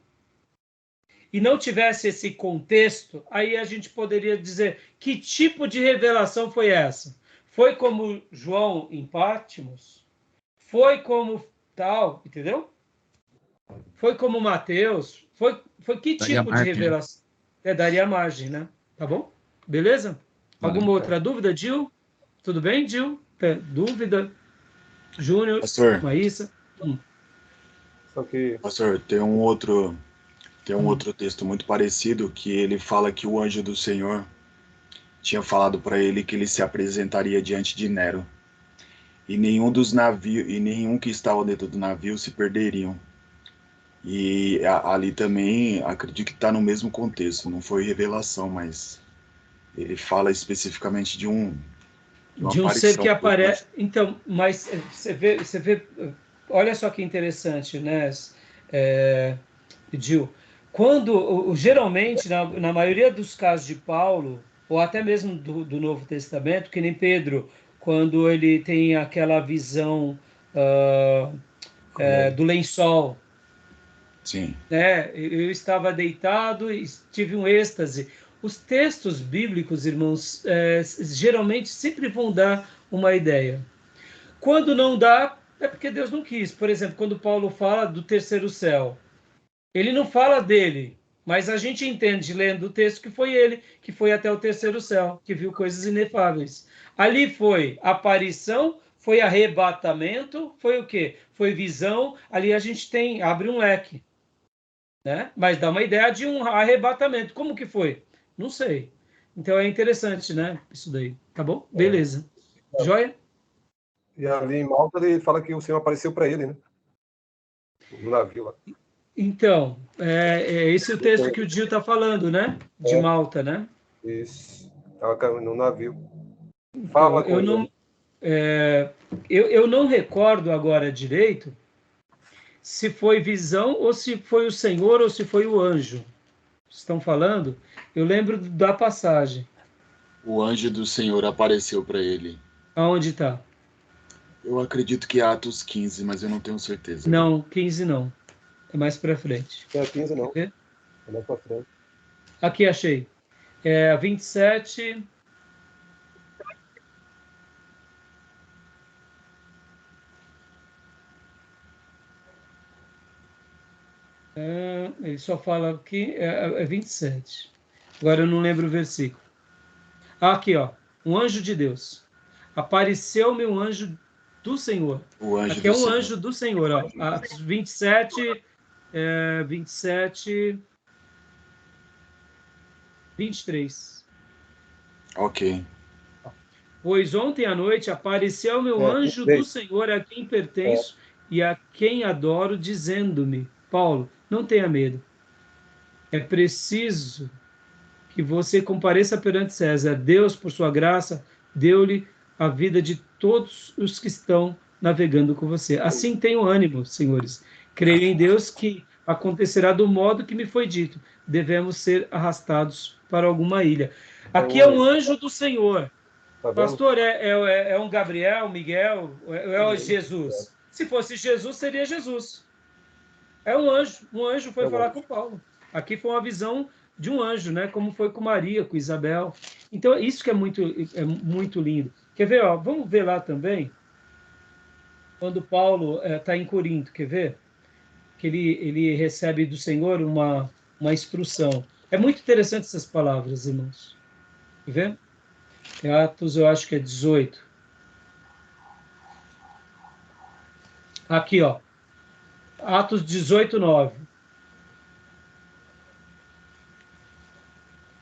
e não tivesse esse contexto, aí a gente poderia dizer que tipo de revelação foi essa? Foi como João em Patmos? Foi como tal, entendeu? Foi como Mateus? Foi que Daria tipo de margem, né? revelação? Daria margem, né? Tá bom? Beleza? Alguma outra dúvida, Gil? Tudo bem, Gil? Dúvida? Júnior? Pastor, Maísa? Só que pastor, tem um outro texto muito parecido que ele fala que o anjo do Senhor tinha falado para ele que ele se apresentaria diante de Nero e nenhum que estava dentro do navio se perderiam. E ali também acredito que está no mesmo contexto, não foi revelação, mas ele fala especificamente de uma De um ser aparição. que aparece. Então, mas você vê, olha só que interessante, né, Gil? Quando, geralmente, na maioria dos casos de Paulo, ou até mesmo do Novo Testamento, que nem Pedro, quando ele tem aquela visão do lençol, Sim, né? Eu estava deitado e tive um êxtase. Os textos bíblicos, irmãos, geralmente sempre vão dar uma ideia. Quando não dá, é porque Deus não quis. Por exemplo, quando Paulo fala do terceiro céu, ele não fala dele, mas a gente entende, lendo o texto, que foi ele que foi até o terceiro céu, que viu coisas inefáveis. Ali foi aparição, foi arrebatamento, foi o quê? Foi visão. Ali a gente abre um leque, né? Mas dá uma ideia de um arrebatamento. Como que foi? Não sei. Então é interessante, né? Isso daí. Tá bom? Beleza. Joia? e ali em Malta ele fala que o Senhor apareceu para ele, né? No navio lá. Então, esse é o texto que o Dio está falando, né? De Malta, né? Isso. Estava no navio. Fala com Eu ele. não, eu não recordo agora direito se foi visão ou se foi o Senhor ou se foi o anjo. Estão falando? Eu lembro da passagem. O anjo do Senhor apareceu para ele. Aonde está? Eu acredito que é Atos 15, mas eu não tenho certeza. Não, 15 não. É mais para frente. Não é 15, não. Quer ver? É mais para frente. Aqui achei. 27. Ele só fala aqui, 27. Agora eu não lembro o versículo. Aqui, ó. Um anjo de Deus. Apareceu-me um anjo do Senhor. O anjo Aqui é do um Senhor. anjo do Senhor, ó. Atos 27, 27, 23. Ok. Pois ontem à noite apareceu-me o anjo 23. do Senhor a quem pertenço e a quem adoro, dizendo-me: Paulo, não tenha medo. É preciso que você compareça perante César. Deus, por sua graça, deu-lhe a vida de todos os que estão navegando com você. Assim tenho ânimo, senhores. Creio em Deus que acontecerá do modo que me foi dito. Devemos ser arrastados para alguma ilha. Aqui é um anjo do Senhor. Tá vendo? Pastor, é um Gabriel, Miguel, é o Jesus? Se fosse Jesus, seria Jesus. É um anjo. Um anjo foi falar com Paulo. Aqui foi uma visão de um anjo, né? Como foi com Maria, com Isabel. Então, isso que é muito lindo. Quer ver? Ó, vamos ver lá também, quando Paulo está em Corinto, quer ver? Que ele recebe do Senhor uma instrução. É muito interessante essas palavras, irmãos. Quer ver? Atos, eu acho que é 18. Aqui, ó. Atos 18, 9.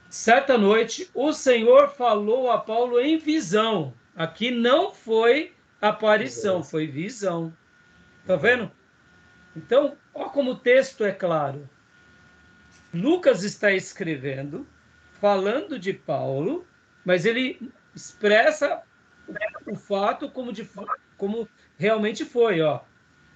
Certa noite, o Senhor falou a Paulo em visão. Aqui não foi aparição, foi visão. Tá vendo? Então, olha como o texto é claro. Lucas está escrevendo, falando de Paulo, mas ele expressa o fato como realmente foi, ó.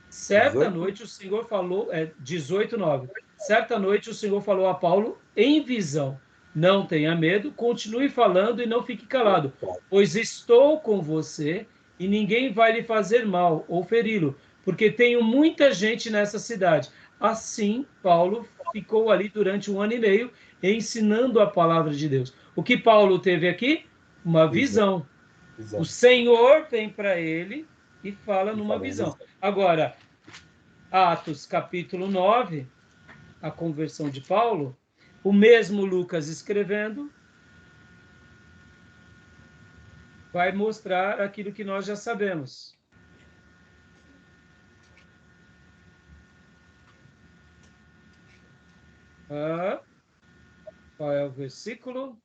Certa 18? noite o Senhor falou, 18:9. Certa noite o Senhor falou a Paulo em visão: não tenha medo, continue falando e não fique calado, pois estou com você e ninguém vai lhe fazer mal ou feri-lo, porque tenho muita gente nessa cidade. Assim, Paulo ficou ali durante 1 ano e meio ensinando a palavra de Deus. O que Paulo teve aqui? Uma visão. O Senhor vem para ele e fala numa visão. Agora, Atos capítulo 9, a conversão de Paulo, o mesmo Lucas escrevendo, vai mostrar aquilo que nós já sabemos. Qual é o versículo?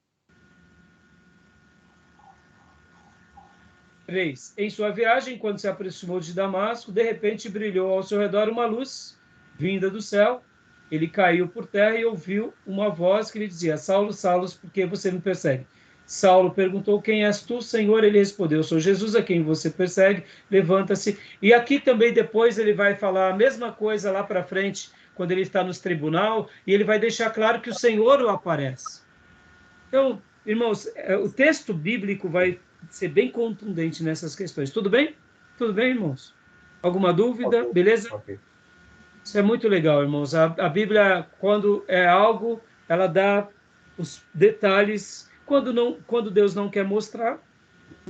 3. Em sua viagem, quando se aproximou de Damasco, de repente brilhou ao seu redor uma luz vinda do céu. Ele caiu por terra e ouviu uma voz que lhe dizia: Saulo, Saulo, por que você me persegue? Saulo perguntou: quem és tu, Senhor? Ele respondeu: sou Jesus a quem você persegue, levanta-se. E aqui também depois ele vai falar a mesma coisa lá para frente, quando ele está nos tribunal, e ele vai deixar claro que o Senhor o aparece. Então, irmãos, o texto bíblico vai ser bem contundente nessas questões. Tudo bem? Tudo bem, irmãos? Alguma dúvida? Okay. Beleza? Okay. Isso é muito legal, irmãos. A Bíblia, quando é algo, ela dá os detalhes. Quando Deus não quer mostrar,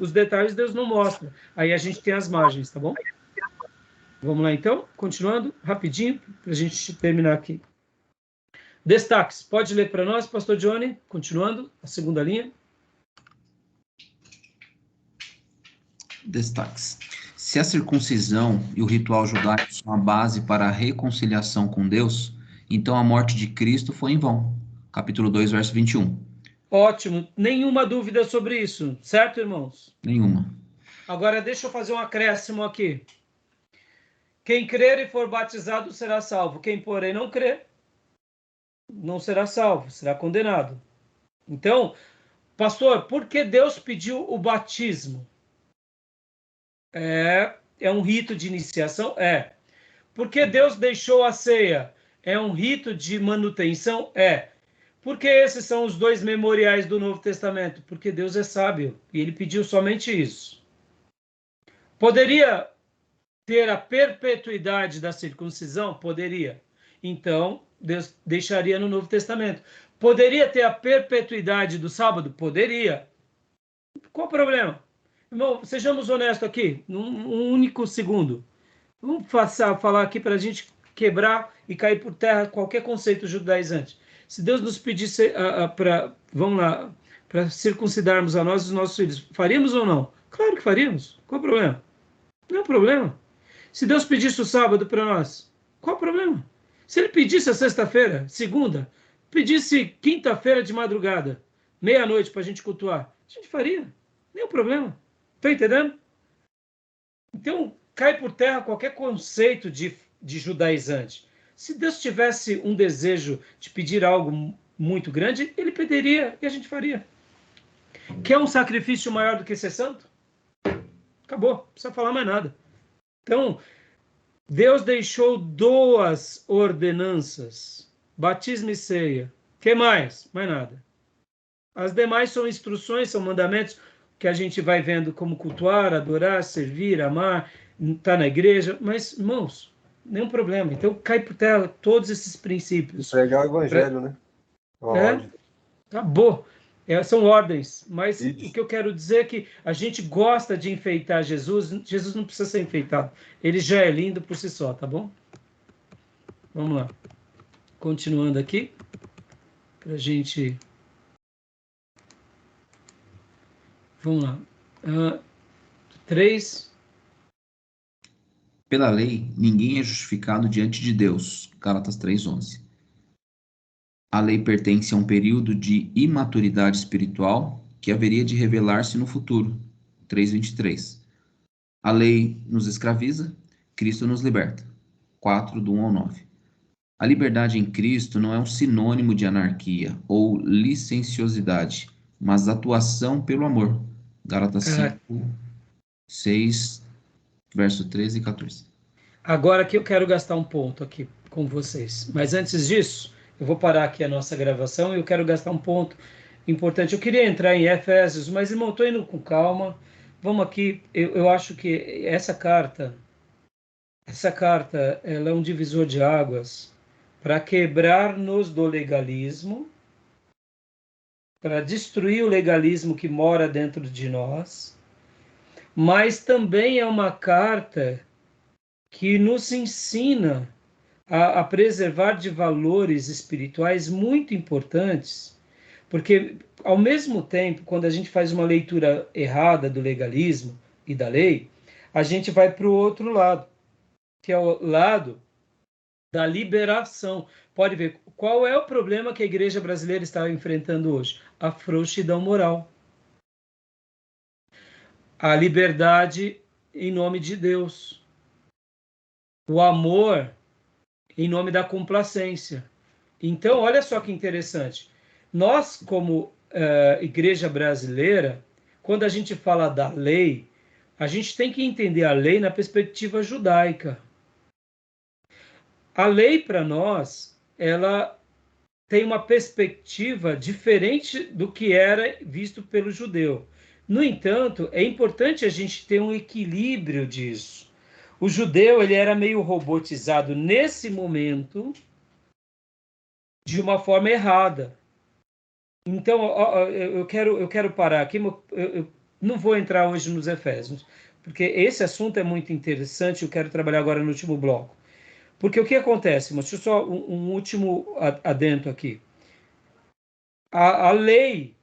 os detalhes Deus não mostra. Aí a gente tem as margens, tá bom? Vamos lá, então? Continuando, rapidinho, para a gente terminar aqui. Destaques. Pode ler para nós, pastor Johnny? Continuando, a segunda linha. Destaques. Se a circuncisão e o ritual judaico são a base para a reconciliação com Deus, então a morte de Cristo foi em vão. Capítulo 2, verso 21. Ótimo. Nenhuma dúvida sobre isso, certo, irmãos? Nenhuma. Agora, deixa eu fazer um acréscimo aqui. Quem crer e for batizado será salvo. Quem, porém, não crer, não será salvo, será condenado. Então, pastor, por que Deus pediu o batismo? É um rito de iniciação? É. Por que Deus deixou a ceia? É um rito de manutenção? É. Por que esses são os dois memoriais do Novo Testamento? Porque Deus é sábio e ele pediu somente isso. Poderia ter a perpetuidade da circuncisão? Poderia. Então, Deus deixaria no Novo Testamento. Poderia ter a perpetuidade do sábado? Poderia. Qual o problema? Irmão, sejamos honestos aqui, num único segundo. Vamos falar aqui para a gente quebrar e cair por terra qualquer conceito judaizante. Se Deus nos pedisse vamos lá, para circuncidarmos a nós e os nossos filhos, faríamos ou não? Claro que faríamos. Qual o problema? Não é problema. Se Deus pedisse o sábado para nós, qual o problema? Se ele pedisse a sexta-feira, segunda, pedisse quinta-feira de madrugada, meia-noite para a gente cultuar, a gente faria. Nenhum problema. Está entendendo? Então, cai por terra qualquer conceito de judaizante. Se Deus tivesse um desejo de pedir algo muito grande, ele pediria e a gente faria. Quer um sacrifício maior do que ser santo? Acabou, não precisa falar mais nada. Então, Deus deixou 2 ordenanças, batismo e ceia. Que mais? Mais nada. As demais são instruções, são mandamentos que a gente vai vendo como cultuar, adorar, servir, amar, estar na igreja. Mas, irmãos, nenhum problema. Então, cai por terra todos esses princípios. Pregar o evangelho, né? Acabou. São ordens, mas o que eu quero dizer é que a gente gosta de enfeitar Jesus. Jesus não precisa ser enfeitado. Ele já é lindo por si só, tá bom? Vamos lá. Continuando aqui, para a gente... Vamos lá. 3. Pela lei, ninguém é justificado diante de Deus. Gálatas 3:11. A lei pertence a um período de imaturidade espiritual que haveria de revelar-se no futuro. 3:23. A lei nos escraviza, Cristo nos liberta. 4, do 1 ao 9. A liberdade em Cristo não é um sinônimo de anarquia ou licenciosidade, mas atuação pelo amor. Gálatas 5, 6, verso 13 e 14. Agora que eu quero gastar um ponto aqui com vocês. Mas antes disso, eu vou parar aqui a nossa gravação e eu quero gastar um ponto importante. Eu queria entrar em Efésios, mas, irmão, estou indo com calma. Vamos aqui. Eu acho que essa carta, ela é um divisor de águas para quebrar-nos do legalismo, para destruir o legalismo que mora dentro de nós, mas também é uma carta que nos ensina a preservar de valores espirituais muito importantes, porque, ao mesmo tempo, quando a gente faz uma leitura errada do legalismo e da lei, a gente vai para o outro lado, que é o lado da liberação. Pode ver qual é o problema que a igreja brasileira está enfrentando hoje: a frouxidão moral. A liberdade em nome de Deus. O amor em nome da complacência. Então, olha só que interessante. Nós, como igreja brasileira, quando a gente fala da lei, a gente tem que entender a lei na perspectiva judaica. A lei, para nós, ela tem uma perspectiva diferente do que era visto pelo judeu. No entanto, é importante a gente ter um equilíbrio disso. O judeu, ele era meio robotizado nesse momento de uma forma errada. Então, eu quero parar aqui, eu não vou entrar hoje nos Efésios, porque esse assunto é muito interessante, eu quero trabalhar agora no último bloco. Porque o que acontece? Mas deixa eu só um último adendo aqui. A lei,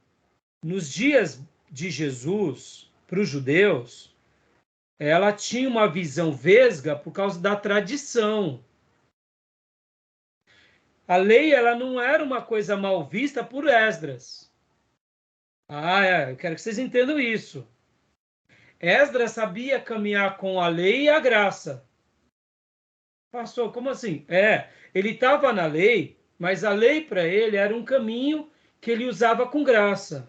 nos dias de Jesus, para os judeus, ela tinha uma visão vesga por causa da tradição. A lei, ela não era uma coisa mal vista por Esdras. Eu quero que vocês entendam isso. Esdras sabia caminhar com a lei e a graça. Pastor, como assim? Ele estava na lei, mas a lei para ele era um caminho que ele usava com graça.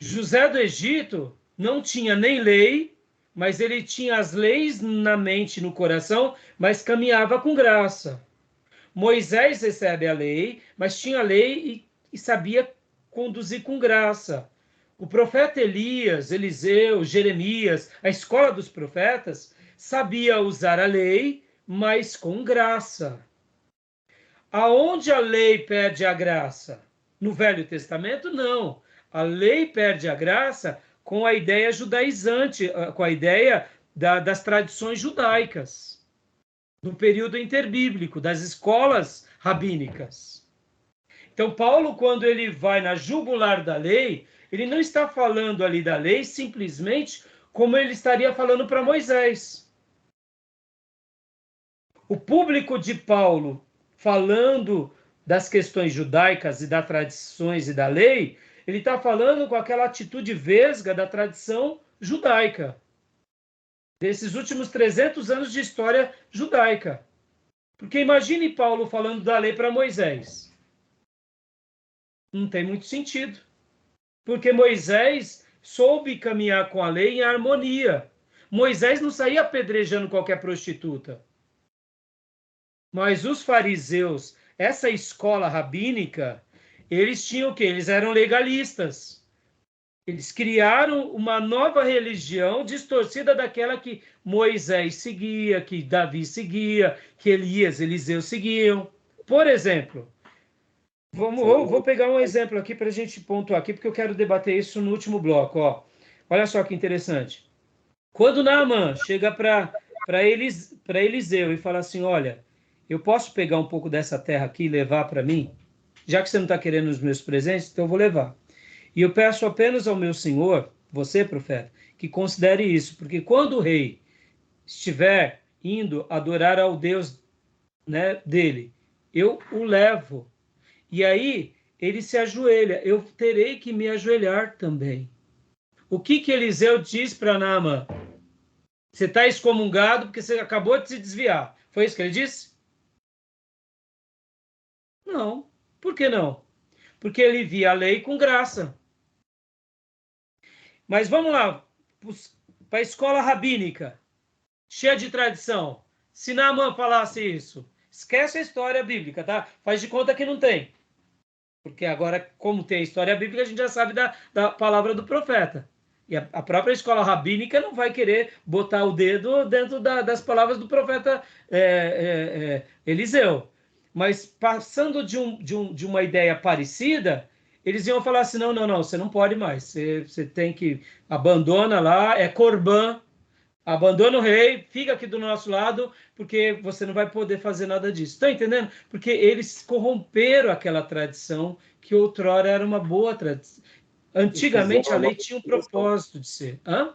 José do Egito não tinha nem lei, mas ele tinha as leis na mente, no coração, mas caminhava com graça. Moisés recebe a lei, mas tinha a lei e sabia conduzir com graça. O profeta Elias, Eliseu, Jeremias, a escola dos profetas, sabia usar a lei, mas com graça. Aonde a lei perde a graça? No Velho Testamento, não. A lei perde a graça com a ideia judaizante, com a ideia das tradições judaicas, do período interbíblico, das escolas rabínicas. Então, Paulo, quando ele vai na jugular da lei, ele não está falando ali da lei simplesmente como ele estaria falando para Moisés. O público de Paulo, falando das questões judaicas e das tradições e da lei, ele está falando com aquela atitude vesga da tradição judaica, desses últimos 300 anos de história judaica. Porque imagine Paulo falando da lei para Moisés. Não tem muito sentido. Porque Moisés soube caminhar com a lei em harmonia. Moisés não saía apedrejando qualquer prostituta. Mas os fariseus, essa escola rabínica, eles tinham o quê? Eles eram legalistas. Eles criaram uma nova religião distorcida daquela que Moisés seguia, que Davi seguia, que Elias, Eliseu seguiam. Por exemplo, vou pegar um exemplo aqui para a gente pontuar aqui, porque eu quero debater isso no último bloco. Ó. Olha só que interessante. Quando Naamã chega para Eliseu e fala assim, olha, eu posso pegar um pouco dessa terra aqui e levar para mim? Já que você não está querendo os meus presentes, então eu vou levar. E eu peço apenas ao meu senhor, você, profeta, que considere isso, porque quando o rei estiver indo adorar ao Deus, né, dele, eu o levo. E aí ele se ajoelha, eu terei que me ajoelhar também. O que Eliseu diz para Naamã? Você está excomungado porque você acabou de se desviar. Foi isso que ele disse? Não. Por que não? Porque ele via a lei com graça. Mas vamos lá, para a escola rabínica, cheia de tradição. Se Naamã falasse isso, esquece a história bíblica, tá? Faz de conta que não tem. Porque agora, como tem a história bíblica, a gente já sabe da palavra do profeta. E a própria escola rabínica não vai querer botar o dedo dentro das palavras do profeta Eliseu. Mas passando de uma ideia parecida, eles iam falar assim, não, você não pode mais. Você tem que abandona lá, é Corban, abandona o rei, fica aqui do nosso lado, porque você não vai poder fazer nada disso. Está entendendo? Porque eles corromperam aquela tradição que outrora era uma boa tradição. Antigamente a lei tinha um propósito de ser. Hã?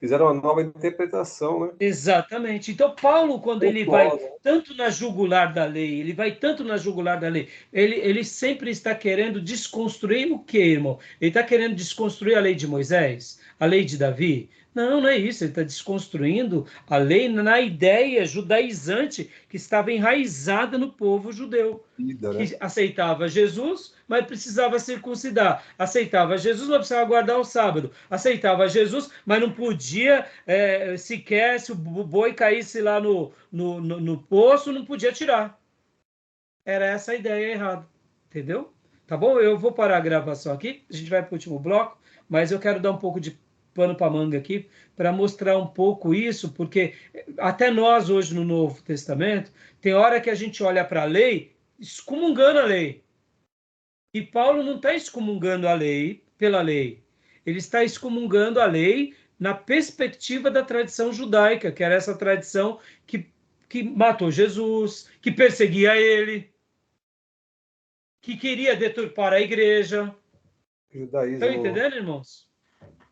Fizeram uma nova interpretação, né? Exatamente. Então, Paulo, quando ele vai tanto na jugular da lei, ele sempre está querendo desconstruir o quê, irmão? Ele está querendo desconstruir a lei de Moisés? A lei de Davi? Não é isso. Ele está desconstruindo a lei na ideia judaizante que estava enraizada no povo judeu. Que aceitava Jesus, mas precisava circuncidar. Aceitava Jesus, mas precisava guardar o sábado. Aceitava Jesus, mas não podia, sequer, se o boi caísse lá no poço, não podia tirar. Era essa a ideia errada. Entendeu? Tá bom? Eu vou parar a gravação aqui, a gente vai para o último bloco, mas eu quero dar um pouco de pano para manga aqui para mostrar um pouco isso, porque até nós hoje no Novo Testamento, tem hora que a gente olha para a lei excomungando a lei. E Paulo não está excomungando a lei pela lei. Ele está excomungando a lei na perspectiva da tradição judaica, que era essa tradição que matou Jesus, que perseguia ele, que queria deturpar a igreja. Estão entendendo, irmãos?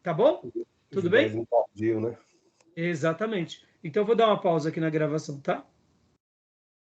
Tá bom? Tudo bem? Tardio, né? Exatamente. Então, eu vou dar uma pausa aqui na gravação, tá?